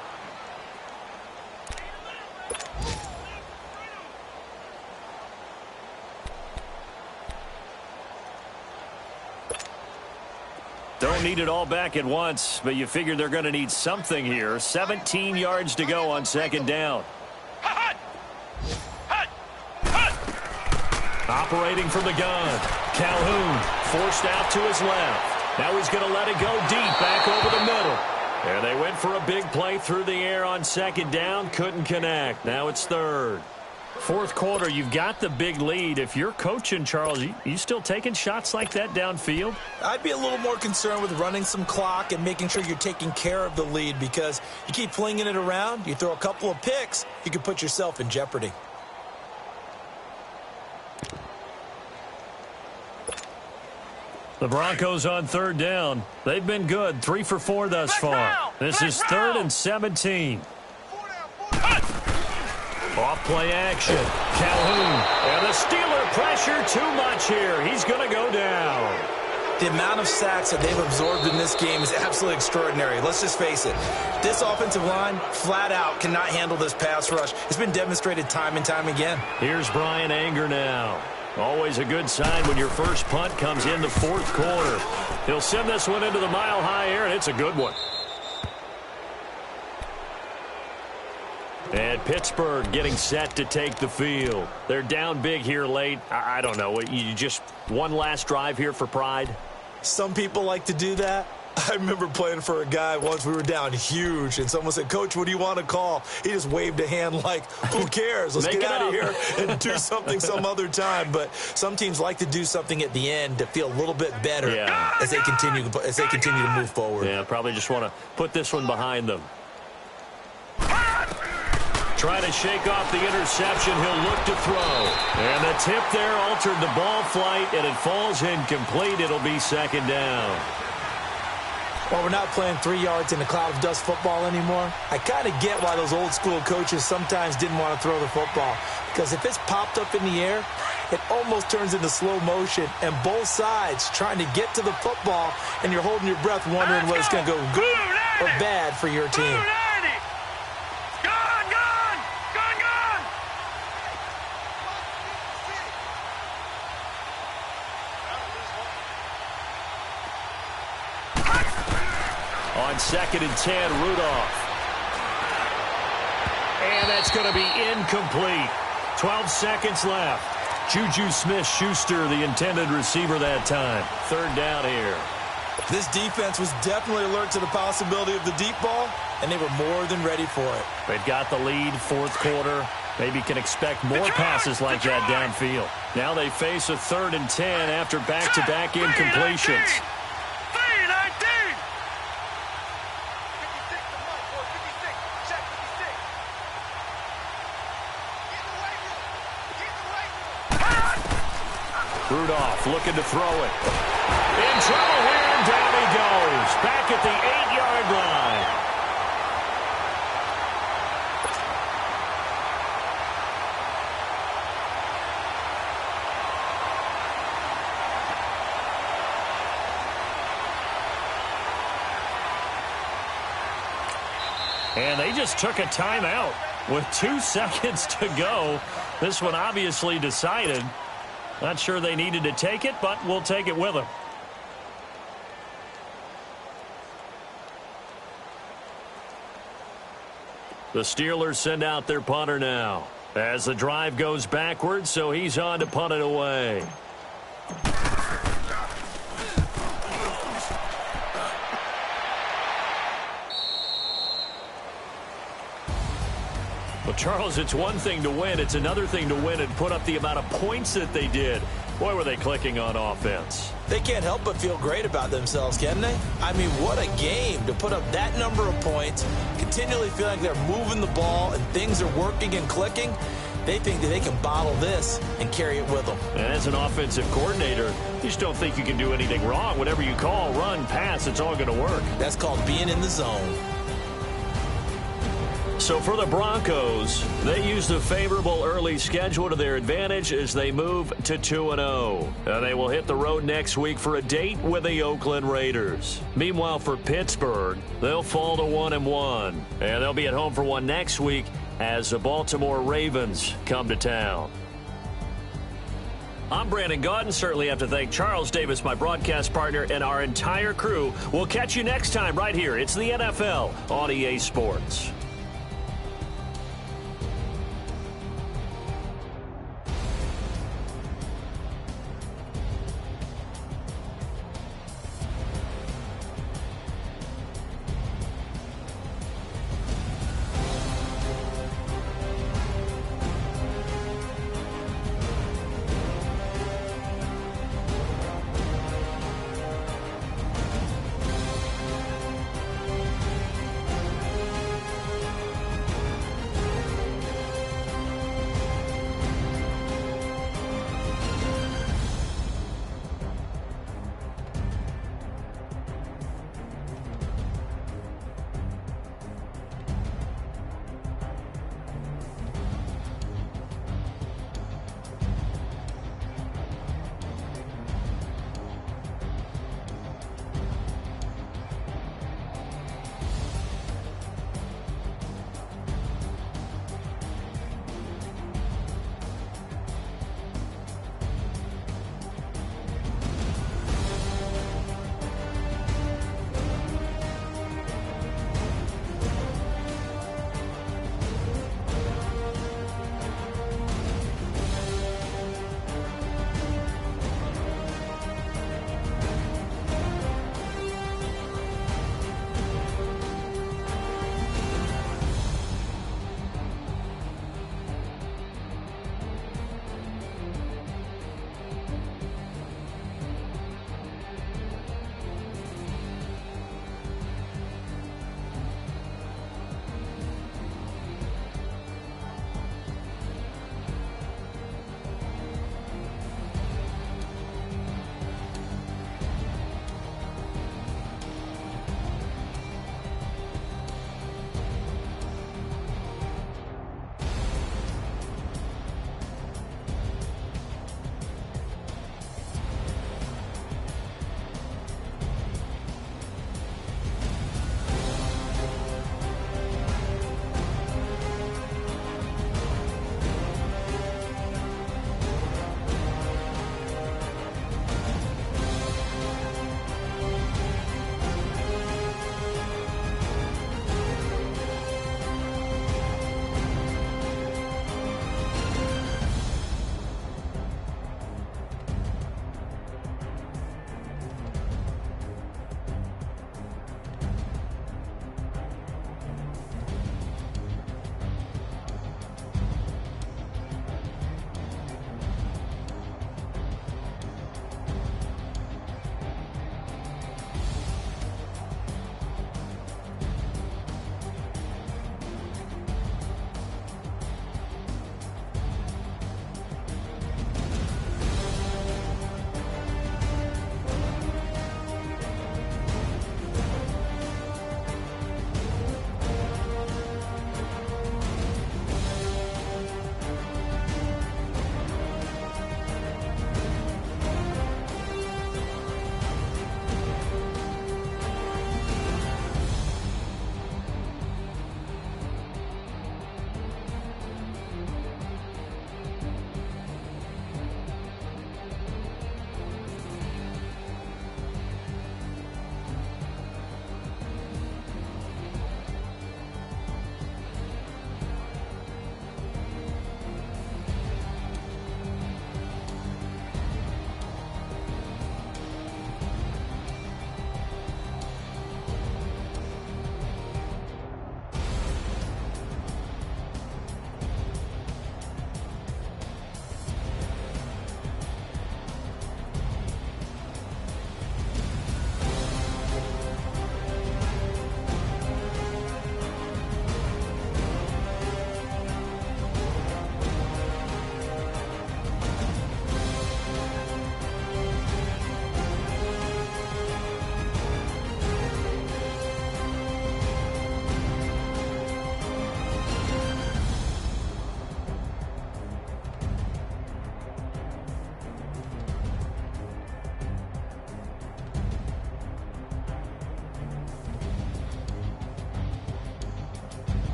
Don't need it all back at once, but you figure they're going to need something here. 17 yards to go on second down. Operating from the gun. Calhoun forced out to his left. Now he's going to let it go deep back over the middle. And they went for a big play through the air on second down. Couldn't connect. Now it's third. Fourth quarter, you've got the big lead. If you're coaching, Charles, you still taking shots like that downfield? I'd be a little more concerned with running some clock and making sure you're taking care of the lead, because you keep flinging it around, you throw a couple of picks, you can put yourself in jeopardy. The Broncos on third down. They've been good, 3 for 4 thus far. This is 3rd and 17. Off play action. Calhoun. And the Steeler pressure too much here. He's going to go down. The amount of sacks that they've absorbed in this game is absolutely extraordinary. Let's just face it. This offensive line, flat out, cannot handle this pass rush. It's been demonstrated time and time again. Here's Brian Anger now. Always a good sign when your first punt comes in the fourth quarter. He'll send this one into the mile-high air, and it's a good one. And Pittsburgh getting set to take the field. They're down big here late. I don't know. You just one last drive here for pride? Some people like to do that. I remember playing for a guy once. We were down huge, and someone said, "Coach, what do you want to call?" He just waved a hand like, "Who cares? Let's get out of here and do something some other time." But some teams like to do something at the end to feel a little bit better as they continue to move forward. Yeah, probably just want to put this one behind them. Trying to shake off the interception. He'll look to throw. And the tip there altered the ball flight, and it falls incomplete. It'll be second down. Well, we're not playing 3 yards in a cloud of dust football anymore. I kind of get why those old school coaches sometimes didn't want to throw the football, because if it's popped up in the air, it almost turns into slow motion, and both sides trying to get to the football, and you're holding your breath wondering whether it's going to go good or bad for your team. On 2nd and 10, Rudolph. And that's going to be incomplete. 12 seconds left. Juju Smith-Schuster, the intended receiver that time. Third down here. This defense was definitely alert to the possibility of the deep ball, and they were more than ready for it. They've got the lead, fourth quarter. Maybe can expect more passes like that downfield. Now they face a 3rd and 10 after back-to-back incompletions. Rudolph looking to throw it. In trouble here, and down he goes. Back at the 8-yard line. And they just took a timeout with 2 seconds to go. This one obviously decided. Not sure they needed to take it, but we'll take it with them. The Steelers send out their punter now as the drive goes backwards, so he's on to punt it away. Well, Charles, it's one thing to win. It's another thing to win and put up the amount of points that they did. Boy, were they clicking on offense. They can't help but feel great about themselves, can they? I mean, what a game to put up that number of points, continually feel like they're moving the ball and things are working and clicking. They think that they can bottle this and carry it with them. And as an offensive coordinator, you just don't think you can do anything wrong. Whatever you call, run, pass, it's all going to work. That's called being in the zone. So for the Broncos, they use the favorable early schedule to their advantage as they move to 2-0. They will hit the road next week for a date with the Oakland Raiders. Meanwhile, for Pittsburgh, they'll fall to 1-1. And they'll be at home for one next week as the Baltimore Ravens come to town. I'm Brandon Gaudin. Certainly have to thank Charles Davis, my broadcast partner, and our entire crew. We'll catch you next time right here. It's the NFL on EA Sports.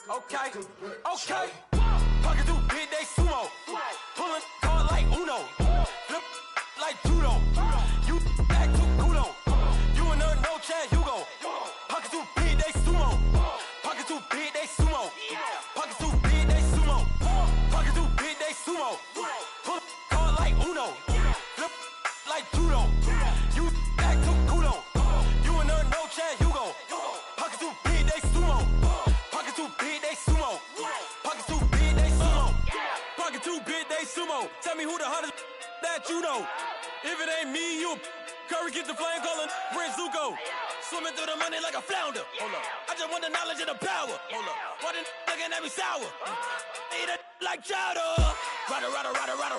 Okay, okay. Pocket too big, they sumo. Pulling card like Uno. Flip like judo. You act too kudo. You and her, no Chad Hugo. Pocket too big, they sumo. Pocket too big, they sumo. Pocket too big, they sumo. Pocket too big, they sumo. Pull card like Uno. Flip like judo. You act too kudo. You and her, no Chad Hugo. Pocket too big, they sumo. Pocket too big, they sumo. Pocket too big, they sumo. Pocket too big, they sumo. Tell me who the hottest that you know. If it ain't me, you Curry get the flame calling Prince Zuko. Swimming through the money like a flounder. Hold up. I just want the knowledge and the power. Hold up. Why the looking at me sour? Eat it like chowder.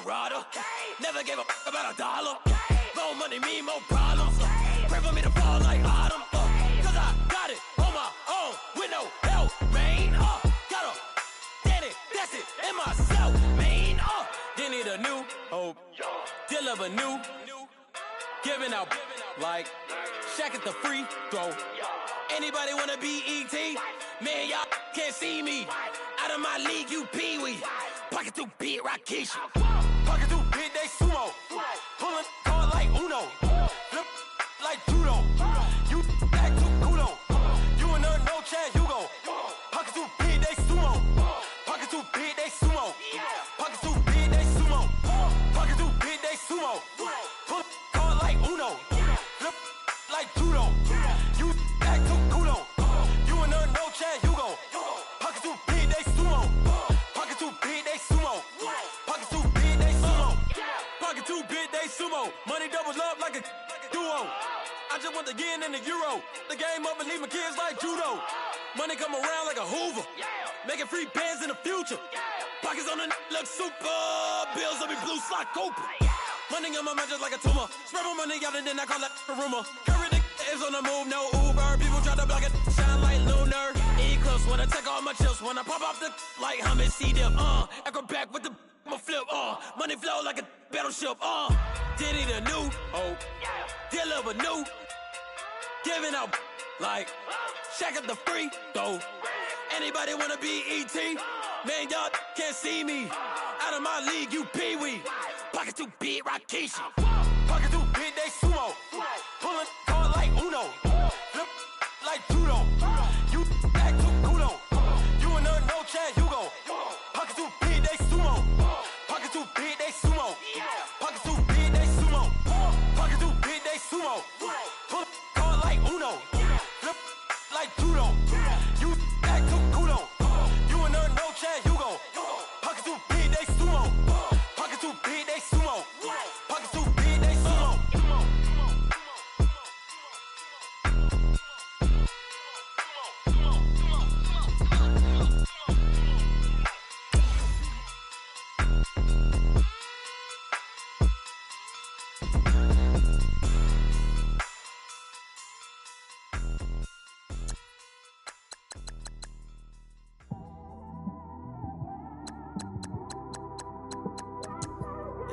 Rada. Never gave a about a dollar. More money mean more problems. Pray for me to fall like autumn. Cause I got it on my own with no help, man. Got a daddy, that's it, in myself, man. They need a new hope. Deal of a new. Giving out like Shaq at the free throw. Anybody wanna be E.T.? Man, y'all can't see me. Out of my league, you pee-wee. Pocket too big, Rakishi. Pocket too big, they sumo. Pulling card like Uno. Flip like judo. You act too kudo. You and her, no Chad Hugo. Pocket too big, they sumo. Pocket too big, they sumo. Pocket too big, they sumo. Pocket too big, they sumo. Pull card like Uno. Flip like judo. You act too kudo. You and her, no Chad Hugo. Pocket too big, they sumo. Pocket too big, they sumo. Pocket too big, they sumo. Pocket too big, they sumo. Money doubles up like a duo. I just want the yen and the euro. The game up and leave my kids like judo. Money come around like a Hoover. Making free bands in the future. Pockets on the look super. Bills will be blue slot Cooper. Money on my mind just like a tumor. Spread my money out and then I call that a rumor. Curry the is on the move, no Uber. People try to block it, shine like lunar. Eclipse wanna take all my chips. When I pop off the like Hummus C-dip. Acrobat with the I'ma flip. Money flow like a battleship. Diddy the new hope. Deal of a new. Giving out like Shaq at the free throw. Anybody wanna be E.T.? Man, y'all can't see me. Out of my league, you pee-wee. Pocket too big, Rakishi. Pocket too big, they sumo. Pulling card like Uno. Flip like judo. You act too kudo. You and her, no Chad Hugo. Pocket too big, they sumo. Pocket too big, they sumo. Pocket too big, they sumo. Pocket too big, they sumo. Pull card like Uno. Flip like judo. You act too kudo. You and her, no Chad Hugo. Pocket too big, they sumo. Pocket too big, they sumo. Pocket too big, they sumo.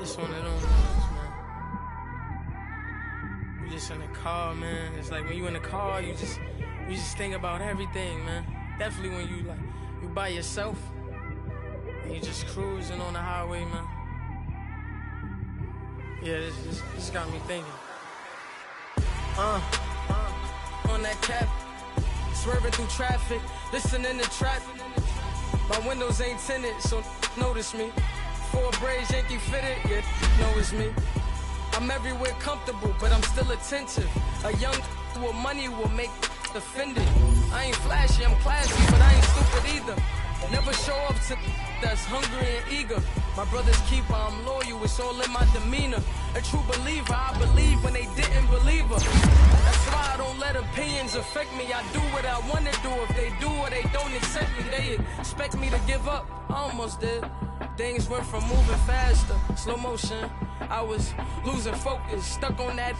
It's one of them ones, man. You just in the car, man. It's like when you in the car, you just think about everything, man. Definitely when you you by yourself and you just cruising on the highway, man. Yeah, this got me thinking. On that cap, swerving through traffic, listening to trap. My windows ain't tinted, so notice me. 4 braids, Yankee fitted, yeah, know it's me. I'm everywhere comfortable, but I'm still attentive. A young with money will make offended. I ain't flashy, I'm classy, but I ain't stupid either. Never show up to that's hungry and eager. My brother's keeper, I'm loyal, it's all in my demeanor. A true believer, I believe when they didn't believe her. That's why I don't let opinions affect me. I do what I want to do. If they do or they don't accept me, they expect me to give up. I almost did. Things went from moving faster, slow motion. I was losing focus, stuck on that.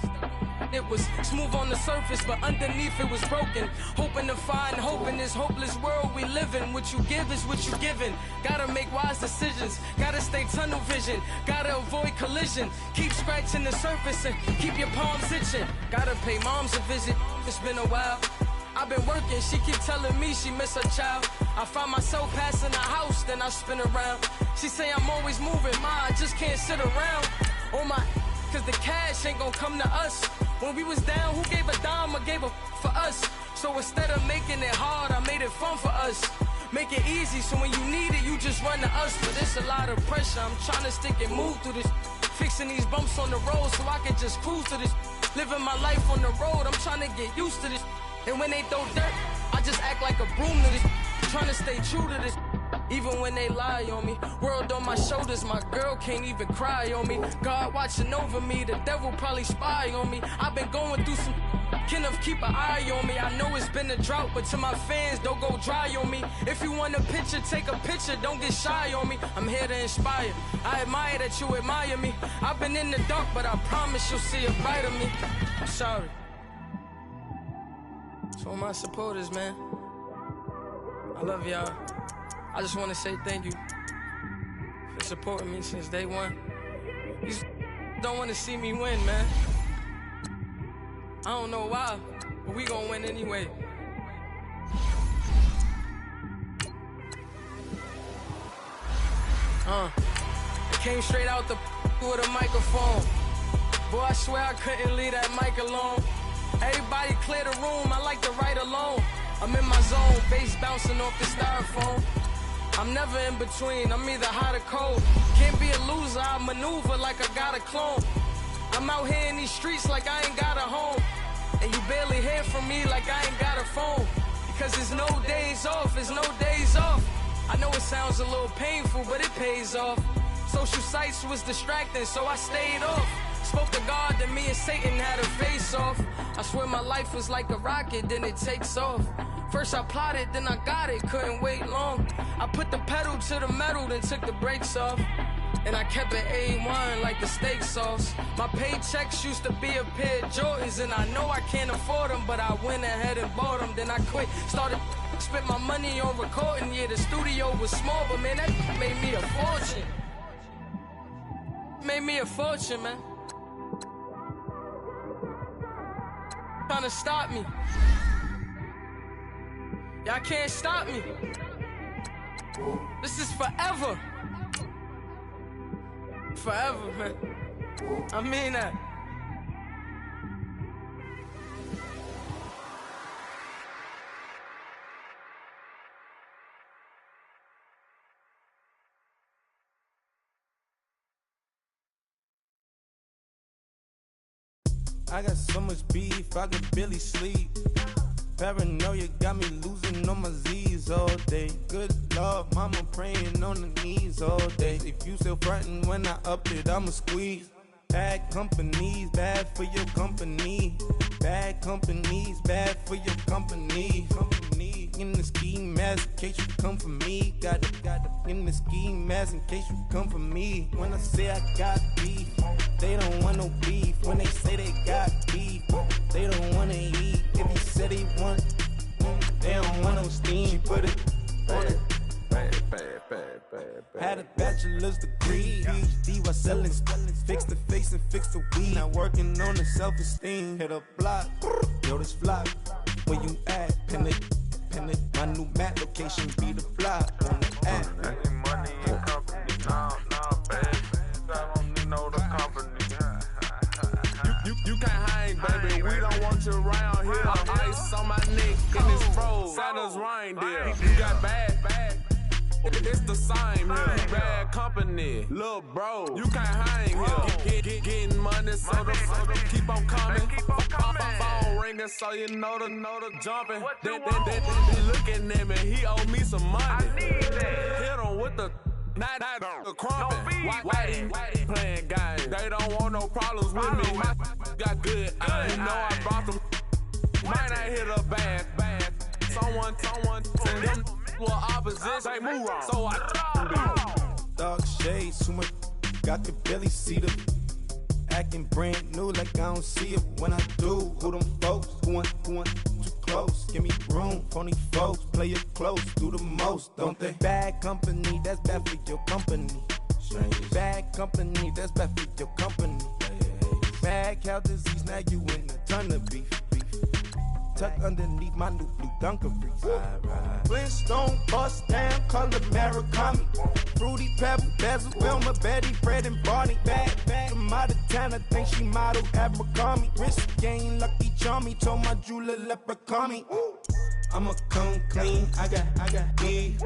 It was smooth on the surface, but underneath it was broken. Hoping to find hope in this hopeless world we live in. What you give is what you given. Gotta make wise decisions, gotta stay tunnel vision, gotta avoid collision. Keep scratching the surface and keep your palms itching. Gotta pay moms a visit, it's been a while. I've been working, she keep telling me she miss her child. I find myself passing the house, then I spin around. She say I'm always moving, ma, I just can't sit around. Oh my, cause the cash ain't gon' come to us. When we was down, who gave a dime or gave a for us? So instead of making it hard, I made it fun for us. Make it easy, so when you need it, you just run to us. But it's a lot of pressure, I'm trying to stick and move through this. Fixing these bumps on the road so I can just cruise to this. Living my life on the road, I'm trying to get used to this. And when they throw dirt, I just act like a broom to this. Trying to stay true to this. Even when they lie on me. World on my shoulders, my girl can't even cry on me. God watching over me, the devil probably spy on me. I've been going through some, Kenneth keep an eye on me. I know it's been a drought, but to my fans, don't go dry on me. If you want a picture, take a picture, don't get shy on me. I'm here to inspire, I admire that you admire me. I've been in the dark, but I promise you'll see a bright of me. I'm sorry. To all my supporters, man, I love y'all. I just want to say thank you for supporting me since day one. You don't want to see me win, man. I don't know why, but we gon' win anyway. It came straight out the with a microphone. Boy, I swear I couldn't leave that mic alone. Everybody clear the room, I like to write alone. I'm in my zone, bass bouncing off the styrofoam. I'm never in between, I'm either hot or cold. Can't be a loser, I maneuver like I got a clone. I'm out here in these streets like I ain't got a home. And you barely hear from me like I ain't got a phone. Because there's no days off, there's no days off. I know it sounds a little painful, but it pays off. Social sites was distracting, so I stayed off. Spoke to God, then me and Satan had a face off. I swear my life was like a rocket, then it takes off. First I plotted, then I got it, couldn't wait long. I put the pedal to the metal, then took the brakes off. And I kept it A1 like the steak sauce. My paychecks used to be a pair of Jordans, and I know I can't afford them, but I went ahead and bought them. Then I quit, started spent my money on recording. Yeah, the studio was small, but man, that made me a fortune. Made me a fortune, man. Trying to stop me. Y'all can't stop me. This is forever. Forever, man. I mean that. I got so much beef, I could barely sleep. Paranoia got me losing on my Z's all day. Good Lord, mama praying on the knees all day. If you still frontin' when I up it, I'ma squeeze. Bad companies, bad for your company. Bad companies, bad for your company. Company in the ski mask in case you come for me. Got it in the ski mask in case you come for me. When I say I got beef, they don't want no beef. When they say they got beef, they don't wanna eat. If he said he want, they don't want no steam. She put it on it. Had a bachelor's degree, PhD while selling. Fix the face and fix the weed. Now working on the self-esteem. Hit a block, yo this flock. Where you at? Pin it. My new map location be the block on the app. I need money and company, nah, baby. I don't need no the company. You can't hang, baby. We don't want you around here. Ice on my neck and it's froze. Santa's reindeer. You got bad. It's the same here. Bad company, little bro. You can't hang here. Getting money, so the keep on coming. Phone ringing, so you know the jumping. They looking at me, he owe me some money. I need that. Hit him with the the crumpin'. Why they playing games? They don't want no problems with me. My got good. I know I brought them. Might not hit a bad. Someone send them for opposition. They move wrong. So I dark shades, too much. I could barely see them. Acting brand new like I don't see it when I do. Who them folks? Who want too close? Give me room. Phony folks, play it close. Do the most, don't they? Bad company, that's bad for your company. Bad company, that's bad for your company. Mad cow disease, now you in a ton of beef. tucked underneath my new blue Dunkaroos. Flintstone bust down, color Murakami. Fruity Pebble, Bezel, Wilma, Betty, Fred, and Barney. Bad from out of town, I think she modeled Abercrombie. Wrist game, Lucky Charmy, told my jeweler leprechaun. I'ma come clean, I got heat.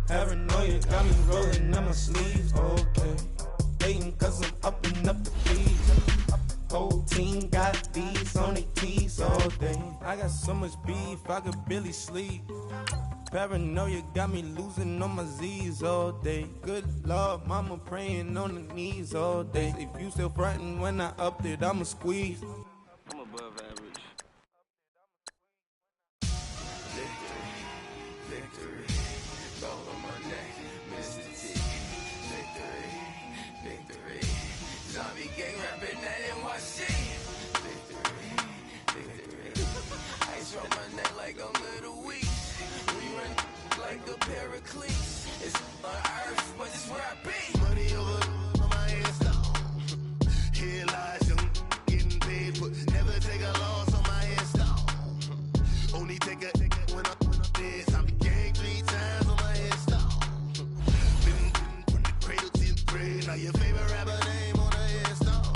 Paranoia got me rolling on my sleeves, okay. Hating cause I'm up and up the fees. Whole team got these on their tees all day. I got so much beef, I could barely sleep. Paranoia got me losing on my Z's all day. Good Lord, mama praying on the knees all day. If you still frontin' when I upped it, I'ma squeeze. I'm above average. Victory, gold on my neck, Mr. T. Victory, zombie gang rapping that NYC. Victory, ice on my neck like I'm Little Weeks. We run like a Pericles. It's on earth, but it's where I be. Money over on my headstone. Here lies young, getting paid, but never take a loss on my headstone. Only take a when I'm dead. Zombie gang 3 times on my headstone. Been from the cradle to the grave. Now your favorite rapper name on the headstone.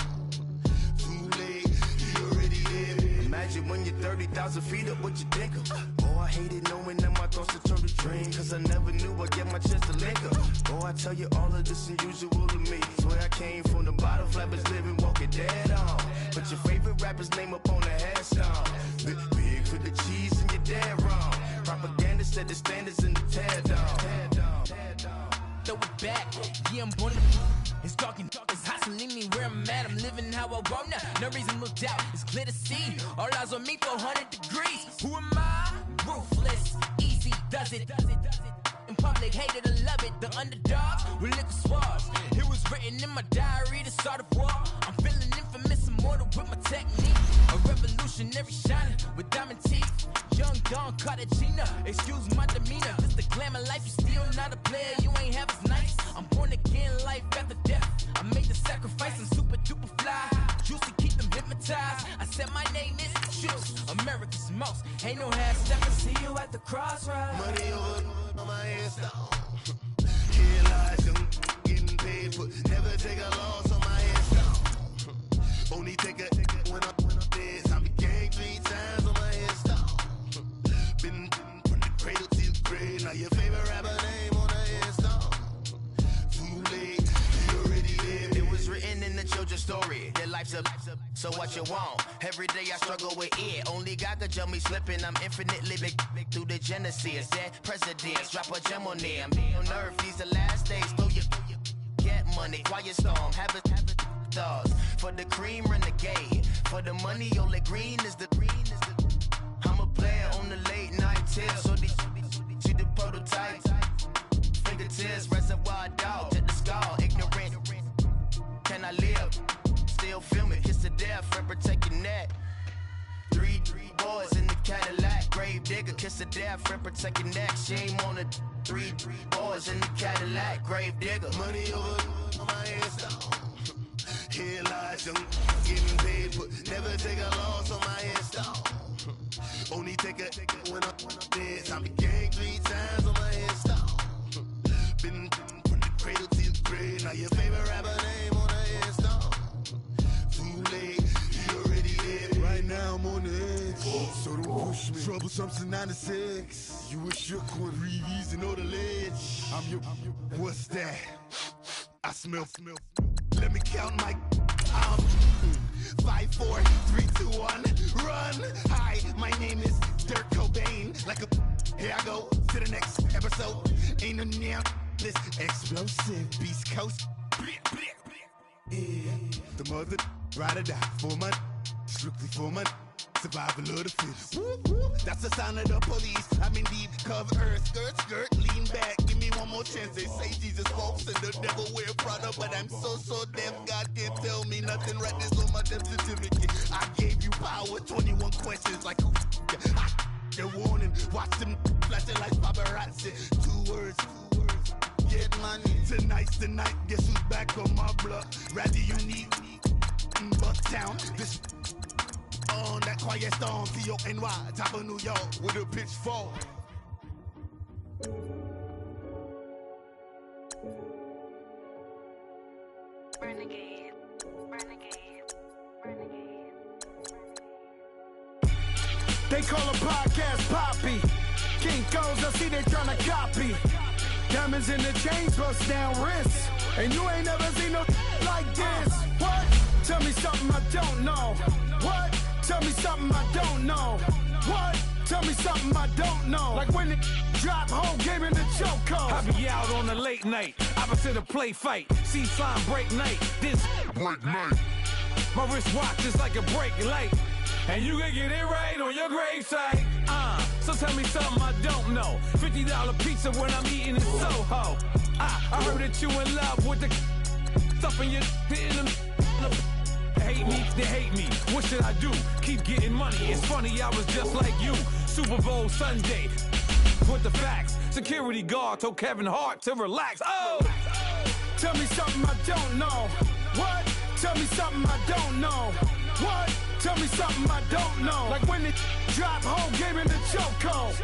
Too late, you already dead. Imagine when you're 30,000 feet up, what you think of? Oh, I hated knowing that my thoughts would turn to dream. Cause I never knew I'd get my chance to link up. Oh, I tell you all of this unusual to me. Swear I came from the bottom, flappers living, walking dead on. Put your favorite rapper's name up on the headstone. Big for the cheese and you're dead wrong. Propaganda set the standards in the tear down. Throw it back, yeah, I'm born to it's dark, it's hot, so leave me where I'm at. I'm living how I want now, no reason to look doubt. It's clear to see, all eyes on me, 400 degrees. Who am I? Ruthless, easy, does it. In public, hate it or love it. The underdogs with liquor swabs. It was written in my diary to start a war. I'm feeling infamous, immortal with my technique. A revolutionary shining with diamond teeth. Young Don Cartagena, excuse my demeanor. This the glamour life, you still not a player. You ain't half as nice. I'm born again, life after death. I made the sacrifice and super duper fly. Used to keep them hypnotized. I said my name is Juice, America's most. Ain't no half step. I see you at the crossroads. Money over on my headstone. Here lies young, getting paid, but never take a loss on my headstone. Only take a when I'm dead. Zombie gang 3 times on my headstone. Been from the cradle to the grave. Now your favorite rapper name on the headstone. Too late, you already dead. It was written in the children's story. Their life's a so what you want? Every day I struggle with it. Only God could jump me slipping. I'm infinitely big through the genesis. Dead presidents, drop a gem on them. On earth, these the last days. Throw your get money, quiet storm. Have it thoughts for the cream renegade. For the money, only green is the. I'm a player on the late night till. So these see the prototype. Fingertips, reservoir dog to the skull. Ignorant. Can I live? Still film it, kiss to death, and protect your neck. 3 boys in the Cadillac, grave digger, kiss to death, and protect your neck. Shame on the 3 boys in the Cadillac, grave digger. Money over on my headstone. Here lies young, getting paid, but never take a loss on my headstone. Only take a when I'm dead. Zombie gang 3 times on my headstone. Been from the cradle to the grave. Now your favorite rapper name on the headstone. Too late, you already dead. Right now I'm on the edge, so don't push me. Troublesome to 96. You a shook one, breathe easy, know the ledge. I'm your, what's that? I smell. Let me count my 5, 4, 3, 2, 1, run. Hi, my name is Dirk Cobain. Like a, here I go to the next episode. Ain't no now, this explosive Beast Coast. Yeah. The mother ride or die for my, strictly for my. Survival of the fittest. That's the sound of the police. I'm in deep cover earth, skirt, lean back. Give me one more chance. They say Jesus walks and the devil wear Prada, but I'm so deaf. God can't tell me nothing. Right this on my death certificate. I gave you power. 21 questions like who? They're warning. Watch them flashing like paparazzi. 2 words. Get money. Tonight's the night. Guess who's back on my block? Rather you need Bucktown. This. on that quiet storm, C-O-N-Y, top of New York, with a pitchfork. Renegade, renegade, renegade. They call a podcast Poppy. Kinkos, I see they tryna copy. Diamonds in the chains, bust down wrists. And you ain't never seen no like this. What? Tell me something I don't know. What? Tell me something I don't know. What? Tell me something I don't know. Like when it drop, whole game in the chokehold. I be out on a late night, opposite a play fight. See sign break night, this break night. My wristwatch is like a break light. And you can get it right on your gravesite. So tell me something I don't know. $50 pizza when I'm eating in Soho. I heard that you in love with the stuff in your hitting them. Hate me, they hate me. What should I do? Keep getting money. It's funny, I was just like you. Super Bowl Sunday. With the facts. Security guard told Kevin Hart to relax. Oh! Tell me something I don't know. What? Tell me something I don't know. What? Tell me something I don't know. Like when it drop, whole game in the chokehold.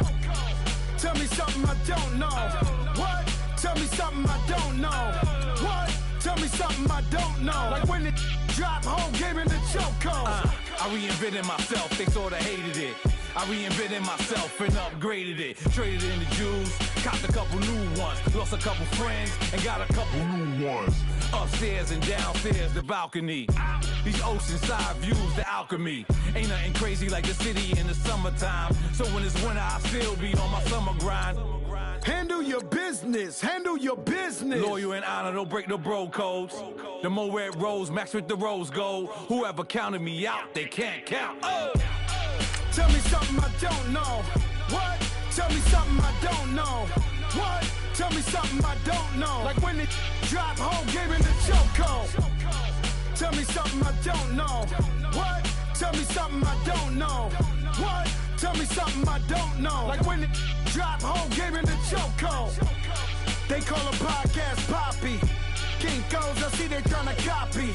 Tell me something I don't know. What? Tell me something I don't know. What? Tell me something I don't know. Like when it drop, whole game in the chokehold. I reinvented myself, they sorta hated it. I reinvented myself and upgraded it. Traded in the Jews, copped a couple new ones. Lost a couple friends and got a couple new ones. Upstairs and downstairs, the balcony. These oceanside views, the alchemy. Ain't nothing crazy like the city in the summertime. So when it's winter, I still be on my summer grind. Handle your business, handle your business. Loyal and honor, don't break no bro codes. The Mo Red Rose, max with the rose gold. Whoever counted me out, they can't count. Oh! Tell me something I don't know. What? Tell me something I don't know. What? Tell me something I don't know. Like when it drop, whole game in the chokehold. Tell me something I don't know. What? Tell me something I don't know. What? Tell me something I don't know. Like when it drop, whole game in the chokehold. They call a podcast Poppy. Kinkos, I see they tryna copy.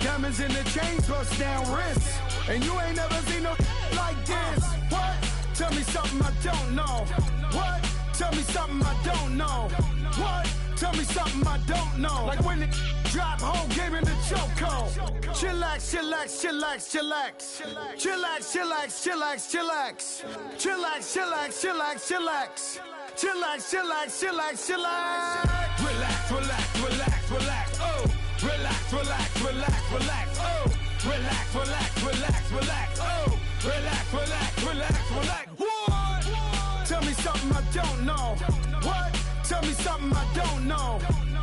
Diamonds in the chains, bust down wrists. And you ain't never seen no like this. What? Tell me something I don't know. What? Tell me something I don't know. What? Tell me something I don't know. Like when it drop, whole game in the chokehold. Chillax, chillax, chillax, chillax. Chillax, chillax, chillax, chillax. Chillax, chillax, chillax, chillax. Chillax, chillax, chillax, chillax. Relax, relax, relax, relax, oh. Relax, relax, relax, relax, oh. Relax, relax, relax, relax, oh. Relax, relax, relax, relax. What? Tell me something I don't know. What? Tell me something I don't know.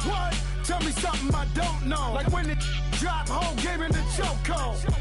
What? Tell me something I don't know. Like when it drop, whole game in the chokehold.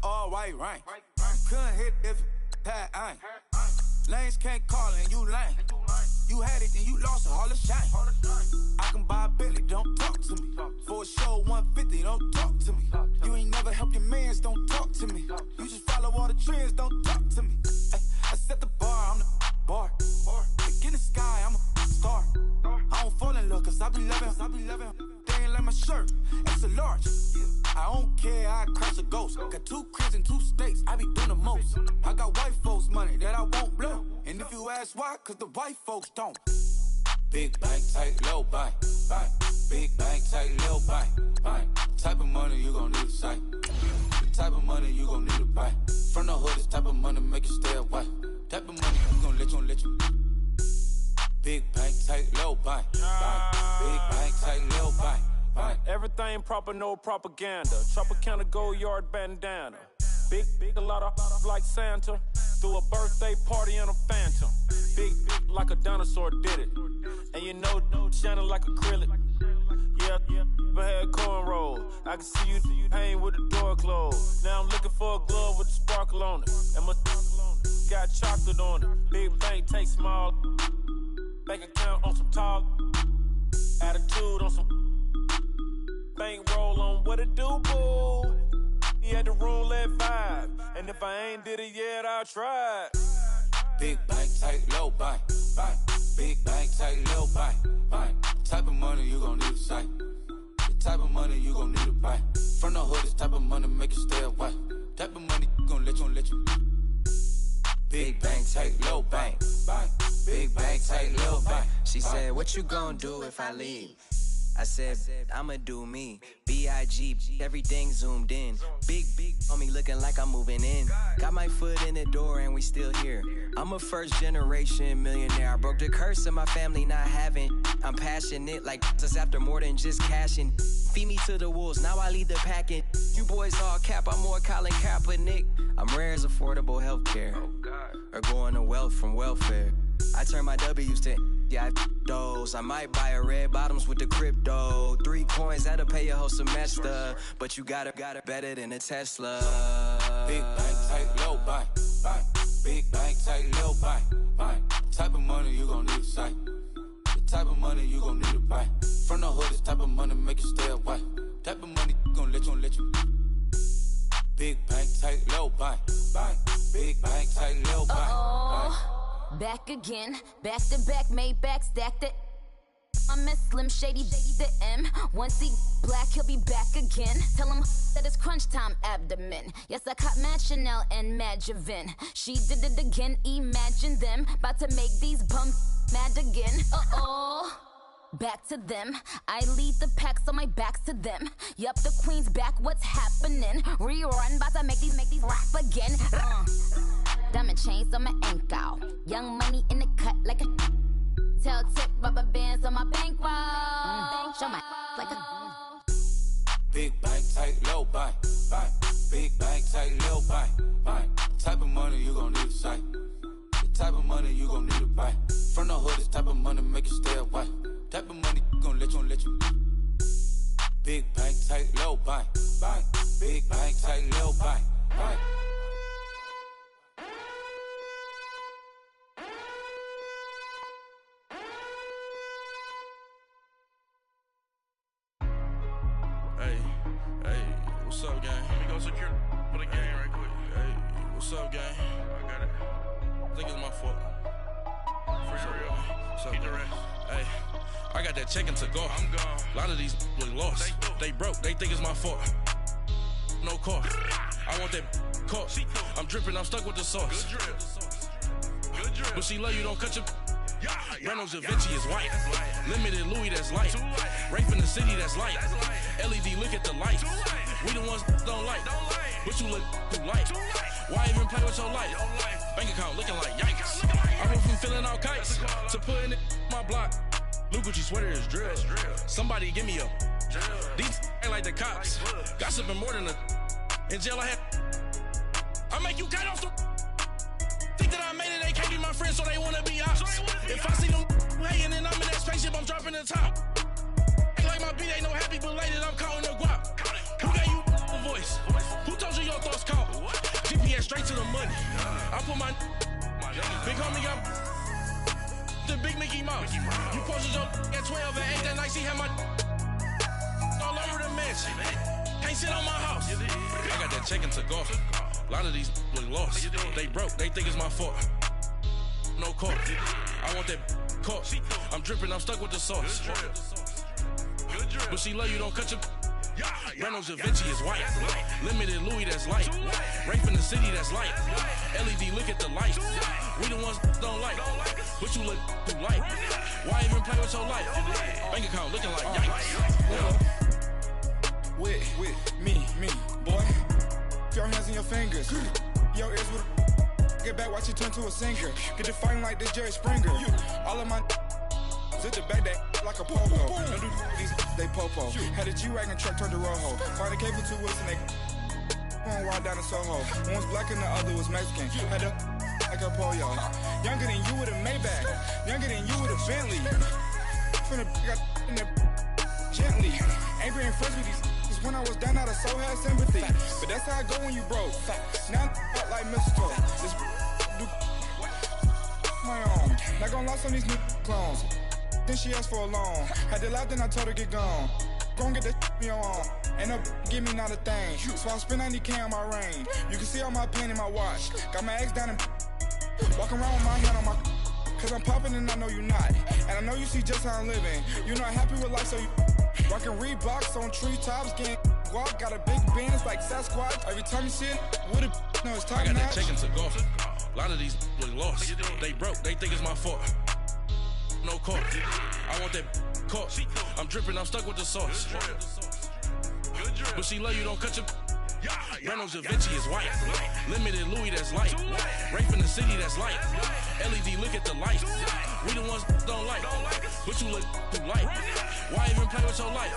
all white rain. Couldn't hit if it had ain't. Lanes can't call and you lame. You had it and you lost it, all the shame. I can buy a Billy, don't talk to me. For a show 150, don't talk to me. You ain't never help your mans, don't talk to me. You just follow all the trends, don't talk to me. I set the bar, I'm the bar. Like in the sky, I'm a star. I don't fall in love, cause I be loving. They ain't like my shirt, extra large. I don't care, I crash a ghost. Got 2 cribs in 2 states, I be doing the most. I got white folks' money that I won't blow. And if you ask why, cause the white folks don't. Big bank, tight, low bank. Big bank, tight, low bank. Type of money you gon' need to sight. The type of money you gon' need to buy. From the hood, this type of money make you stay away. Type of money you gon' let you. Big bank, tight, low bank. Big bank, tight, low bank. Everything proper, no propaganda. Tropicana gold yard bandana. Big, a lot of like Santa. Threw a birthday party in a phantom. Big like a dinosaur did it. And you know, shining like acrylic. Yeah, I had cornrow. I can see you hang with the door closed. Now I'm looking for a glove with a sparkle on it. And my got chocolate on it. Big bank, take small. Bank account on some talk. Attitude on some. Bankroll on what it do, boo. He had the roulette vibe. And if I ain't did it yet, I'll try. Big bank, tight, low bank. Big bank, tight, low bank. Type of money you gon' need to sight. The type of money you gon' need to buy. From the hood, this type of money make you stay away. Type of money you gon' let you. Big bank, tight, low bank. Big bank, tight, low bank. She said, what you gon' do if I leave? I said, I'ma do me. B.I.G. Everything zoomed in. Big on me looking like I'm moving in. Got my foot in the door and we still here. I'm a first generation millionaire. I broke the curse of my family not having. I'm passionate like just after more than just cashing. Feed me to the wolves, now I lead the packing. You boys all cap, I'm more Colin Kaepernick. I'm rare as affordable healthcare. Or going to wealth from welfare. I turn my W's to those. I might buy a red bottoms with the crypto. 3 coins, that'll pay your whole semester. But you gotta better than a Tesla. Big bank, tight, low bank. Big bank, tight, low bank. Type of money you gon' need to sight. The type of money you gon' need to buy. From the hood, this type of money make you stay away. Type of money you gon' let you. Big bank, tight, low bank. Big bank, tight, low bank. Back again, back to back, made back, stacked it. I'm a Slim Shady, the M. Once he black, he'll be back again. Tell him that it's crunch time abdomen. Yes, I caught Mad Chanel and Mad Javin. She did it again, imagine them. About to make these bums mad again. Back to them. I lead the pack, so my back's to them. Yup, the queen's back, what's happening? Rerun, about to make these rap again. Diamond chains on my ankle. Young money in the cut like a tail tip, rubber bands on my bankroll. Show my like a big bank, tight, low bank. Big bank, tight, low bank. Type of money you gon' need to sight. The type of money you gon' need to buy. From the hood, this type of money make you stay away. Type of money you gon' let you. Big bank, tight, low bank. Big bank, tight, low bank. What's up, gang? Let me go secure for the game right quick. Hey, what's up, gang? I got it. I think it's my fault. For real. What's up, gang? Hey, I got that check-in to go. I'm gone. A lot of these look lost. They broke. They think it's my fault. No car. I want that caught. I'm dripping. I'm stuck with the sauce. Good drip. But she love you. Don't cut your... Reynolds Da Vinci is white. Limited Louis, that's light. Rape in the city, that's light. LED, look at the light. We the ones don't like. But you look too light. Why even play with your life? Bank account looking like yikes. I went from filling out kites to putting it my block. Blue Gucci sweater is drill. Somebody give me a. These ain't like the cops. Gossiping more than a. In jail I had. I make you cut off the. Think that I made it, they can't be my friends, so they wanna be ops. If I see them hating and I'm in that spaceship, I'm dropping the top. Ain't like my beat, ain't no happy belated, I'm counting the guap. Who gave you a voice? Who told you your thoughts count? Mickey Mouse. You posted your at 12 and 8 that night, she had my all over the mansion. Can't sit on my house. I got that check into golf. A lot of these look lost. They broke, they think it's my fault. No court. I want that court. I'm dripping, I'm stuck with the sauce. But she love you, don't cut your. Reynolds Da Vinci is white. Limited Louis, that's light. Rape in the city, that's light. LED, look at the light. We the ones don't like. But you look too light. Why even play with your life? Bank account looking like yikes. With me, boy. Your hands and your fingers. Your ears with get back, watch you turn to a singer. Get to fighting like this Jerry Springer. All of my zip the back that like a pogo. Don't do these they popo. Had a G-Wagon truck turned to Rojo. Find a cable 2 wheels and they going wild down in Soho. One was black and the other was Mexican. Had a like a pollo. Younger than you with a Maybach. Younger than you with a Bentley. From the got in the gently. Ain't been friends with these. When I was down, I so had sympathy. But that's how I go when you broke. Now I'm like mistletoe. This do my own. Not gonna lie, some of these new clones. Then she asked for a loan. Had to laugh, then I told her get gone. Gon' get that me on. Ain't no give me not a thing. So I spend 90K on my ring. You can see all my pain in my watch. Got my ex down and walking around with my hand on my. Cause I'm popping and I know you not. And I know you see just how I'm living. You're not happy with life, so you. Rockin' Reeboks on treetops, getting guap, got a big bands like Sasquatch. Every time you see it, with it, no, it's time. I got that check into golf. A lot of these look lost. They broke, they think it's my fault. No court. I want that court. I'm dripping, I'm stuck with the sauce. But she love you, don't cut your. Reynolds Da Vinci is white. Limited Louis, that's light. Rape in the city, that's light. LED, look at the light. We the ones don't like. But you look too light. Why even play with your life?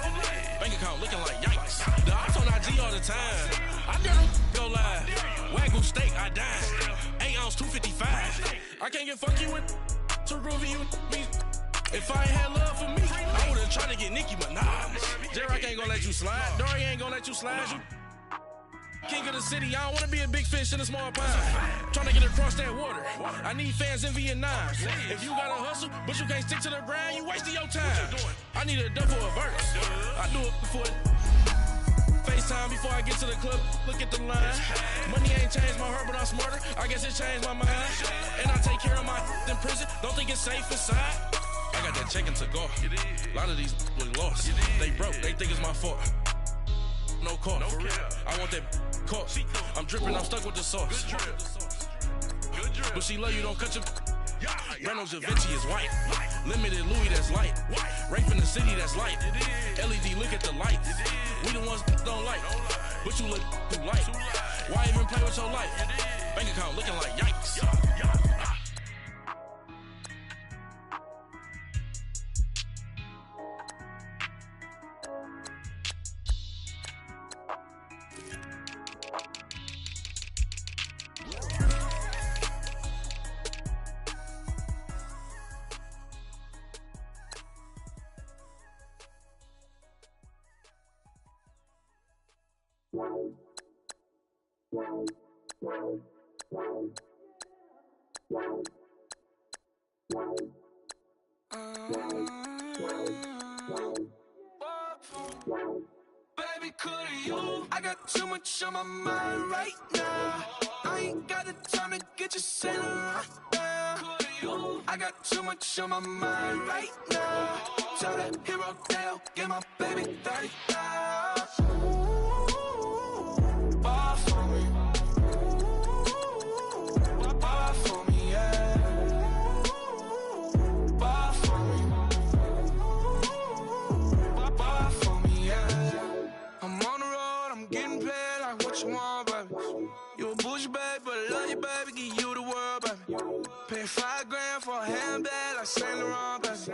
Bank account looking like yikes. The ops on IG all the time. I never go live. Wagyu steak, I dine. 8 ounce, 255. I can't get fuck you with too groovy you me. If I ain't had love for me, I would've tried to get Nicki Minaj. J-Rock ain't gonna let you slide. Dory ain't gonna let you slide. You king of the city, I don't wanna be a big fish in a small pond. Trying to get across that water. I need fans in Vietnam. If you gotta hustle, but you can't stick to the grind, you wasting your time. I need a double a verse. I do it before FaceTime before I get to the club. Look at the line. Money ain't changed my heart, but I'm smarter. I guess it changed my mind. And I take care of my in prison. Don't think it's safe inside. I got that check into golf. A lot of these look lost. They broke, they think it's my fault. No court. I want that court. I'm dripping, I'm stuck with the sauce. But she love you, don't cut your. Reynolds Da Vinci is white. Limited Louis, that's light. Rape in the city, that's light. LED, look at the light. We the ones don't like. But you look too light. Why even play with your life? Bank account looking like yikes. Baby, could you? I got too much on my mind right now. I ain't got the time to get you sailing right now. Could you? I got too much on my mind right now. Tell that hero Dale, get my baby 30,000. Bar for me. Bar for me, yeah. Bar for me. Bar for me, yeah. I'm on the road, I'm getting paid like what you want, baby. You a bougie, baby, but I love you, baby. Give you the world, baby. Pay $5 grand for a handbag like Saint Laurent, baby.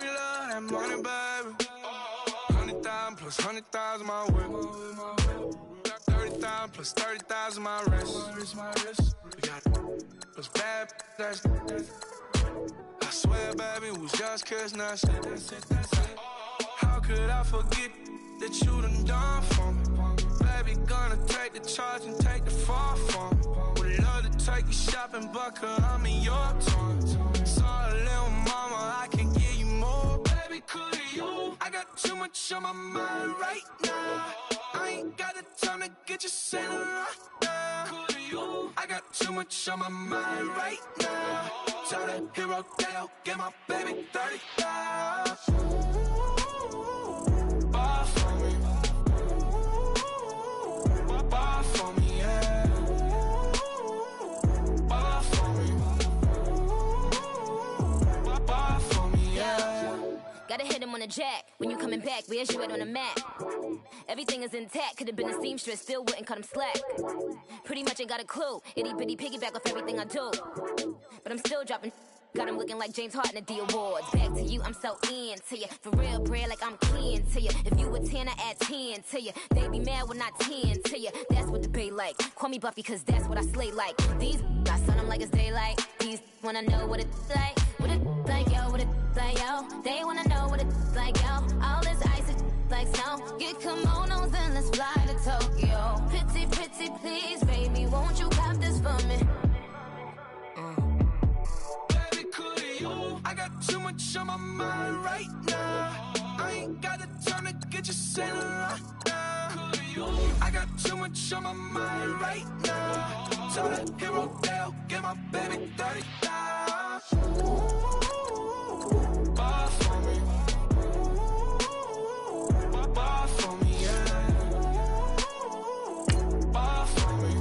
You love that money, baby. 100,000 plus 100,000 my whip. 30,000 plus 30,000 my wrist. We got those bad, that's I swear, baby, it was just kiss, that's it. How could I forget that you done for me? Baby, gonna take the charge and take the fall for me. Would love to take you shopping, but I'm in your town. Saw a little mama too much on my mind right now. I ain't got the time to get you sent right now. I got too much on my mind right now. Tell the hero that I'll get my baby 35. Bar for me. Bar for me, yeah. Bar for me. Bar for me, yeah. Gotta hit him on the jack. When you coming back, where's you at on the map? Everything is intact. Could've been a seamstress, still wouldn't cut him slack. Pretty much ain't got a clue. Itty bitty piggyback off everything I do. But I'm still dropping. Got him looking like James Harden at the awards. Back to you, I'm so into you. For real, bread, like I'm kin to you. If you a 10, I add 10 to you. They be mad when I 10 to you. That's what the bay like. Call me Buffy, cause that's what I slay like. These, I son them like it's daylight. These wanna know what it's like. What it like, yo, what it like, yo. They wanna know what it's like, yo. All this ice is like snow. Get kimonos and let's fly to Tokyo. Pretty, pretty, please, baby, won't you cop this for me? Baby, could you? I got too much on my mind right now. I ain't got the time to get you sent right now. I got too much on my mind right now. Tell the hero that I'll get my baby 35. Bar for me. Bar for me, yeah. Bar for me.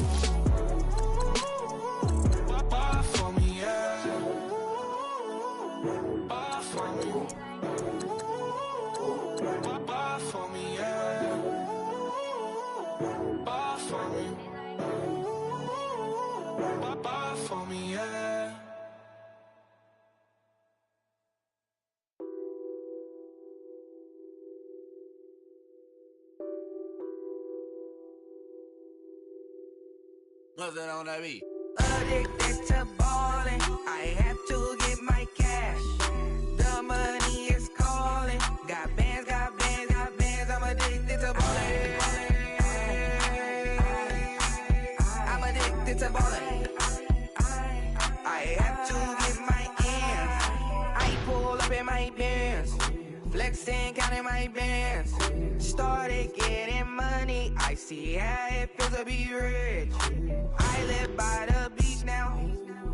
Bar for me, yeah. Bar for me. Bar for me, yeah. Bar for me. Bar for me, yeah. Nothing on that beat. Addicted to ballin', I have to get my cash. The money is calling. Got bands, got bands, got bands. I'm addicted to ballin'. I'm addicted to ballin'. I have to get my ends. I pull up in my bands, flexing, counting my bands. Started getting money. I see how it feels to be rich. I live by the beach now.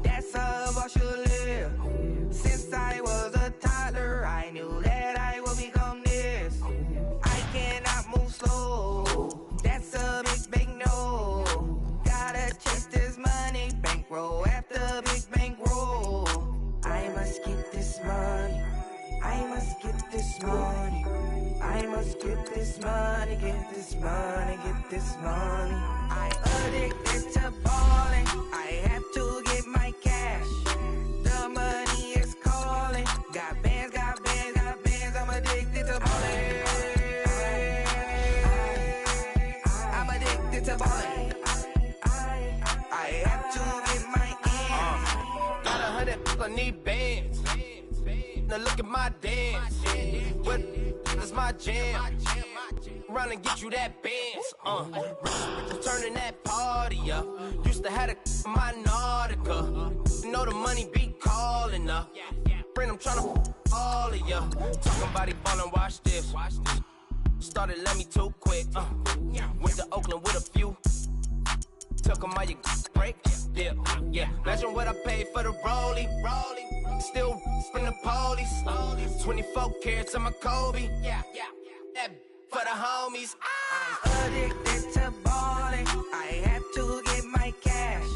That's how I should live. Since I was a toddler, I knew that I would become this. I cannot move slow. That's a big, big no. Gotta chase this money, bankroll after big bankroll. I must get this money. I must get this money. I must get this money, get this money, get this money. I addicted to ballin'. I have to get my cash. The money is calling. Got bands, got bands, got bands. I'm addicted to ballin'. I'm addicted to ballin'. I have to get my ends. Got 100, I need bands. Now look at my dance. What is my jam? Run and get you that bands. Turning that party up. Used to have a my Nautica. You know the money be calling up. Friend, I'm tryna all of ya. Talking about he ballin', watch this. Started let me too quick. Went to Oakland with a few. Took him all your break. Yeah. Imagine what I paid for the rollie. Still from the police. 24 carats on my Kobe. Yeah. That for the homies. I'm addicted to ballin'. I have to get my cash.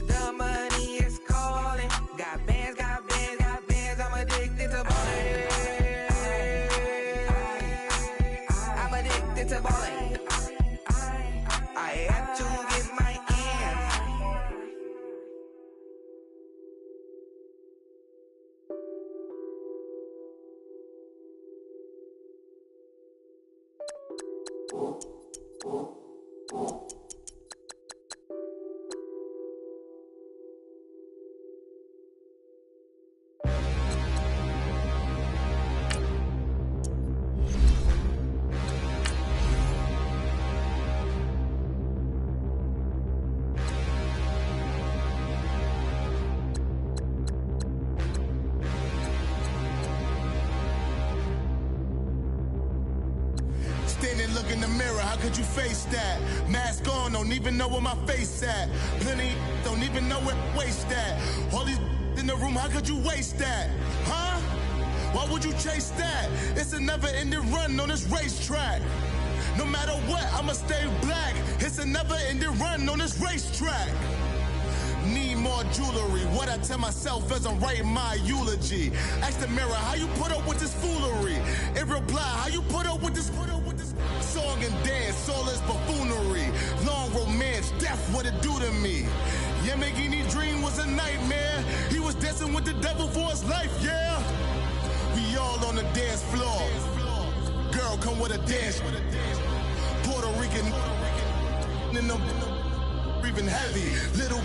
The money is calling. Got bands, got bands, got bands. I'm addicted to ballin'. I'm addicted to ballin'. I have to get my ends. Standing, look in the mirror, how could you face that? Mask on, don't even know where my face at. Plenty, don't even know where waist at. All these in the room, how could you waste that? Huh? Why would you chase that? It's a never-ending run on this racetrack. No matter what, I'ma stay black. It's a never-ending run on this racetrack. Need more jewelry. What I tell myself as I'm writing my eulogy. Ask the mirror, how you put up with this foolery? It reply, how you put up with this song and dance, all this buffoonery. Long romance, death, what it do to me? Yamagini dream was a nightmare. He was dancing with the devil for his life, yeah. We all on the dance floor. Girl, come with a dance. Puerto Rican in the breathing heavy. Little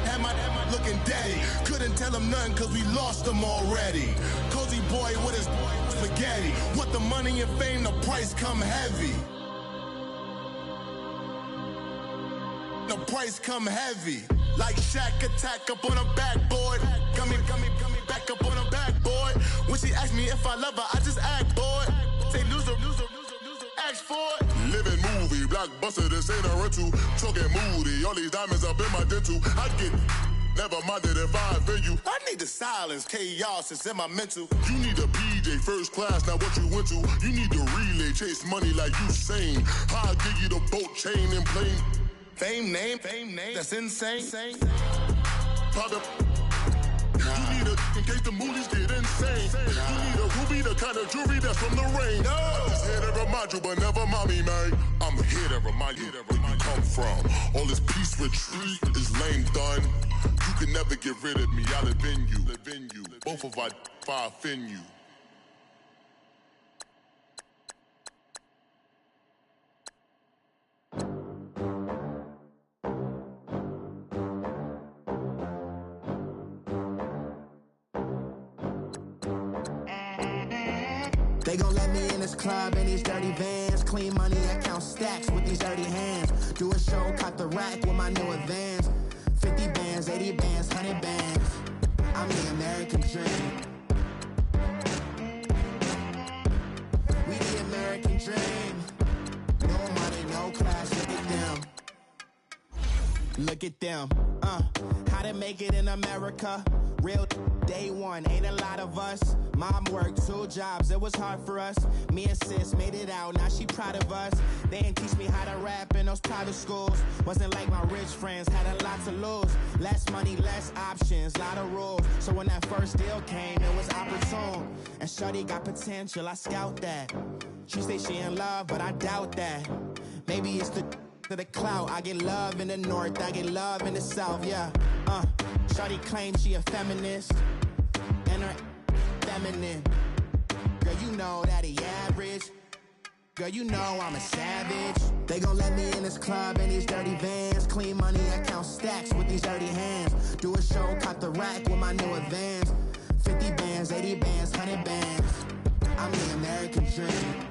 had my looking daddy. Couldn't tell him nothing cause we lost him already. Cozy boy with his spaghetti. Want the money and fame, the price come heavy. The price come heavy. Like Shaq attack up on a backboard. Coming back up on a backboard. When she asked me if I love her, I just act bored. Say loser, ask for it. Living movie, blockbuster, this ain't a rental. Talking moody, all these diamonds up in my dental. I get never minded if I offend you. I need the silence, chaos is in my mental. You need a PJ, first class, not what you went to. You need the relay, chase money like you sane. I'll give you the boat, chain, and plane. Fame name, that's insane. Private. You need a, in case the movies get insane. You need a ruby, the kind of jewelry that's from the rain. I'm just here to remind you, but never mommy, man. I'm here to remind you where you come from. All this peace retreat is lame done. You can never get rid of me, I live in you. Both of our if I offend you. They gon' let me in this club in these dirty vans. Clean money, I count stacks with these dirty hands. Do a show, cut the rack with my new advance. 50 bands, 80 bands, 100 bands. I'm the American dream. We the American dream. No money, no class, look at them. Look at them, how to make it in America. Real day one, ain't a lot of us. Mom worked 2 jobs, it was hard for us. Me and sis made it out, now she proud of us. They didn't teach me how to rap in those private schools. Wasn't like my rich friends, had a lot to lose. Less money, less options, lot of rules. So when that first deal came, it was opportune. And shorty got potential, I scout that. She say she in love, but I doubt that. Maybe it's the clout. I get love in the north, I get love in the south, yeah. Shorty claims she a feminist, and her feminine. Girl, you know that he average. Girl, you know I'm a savage. They gon' let me in this club in these dirty vans. Clean money, I count stacks with these dirty hands. Do a show, cut the rack with my new advance. 50 bands, 80 bands, 100 bands. I'm the American dream.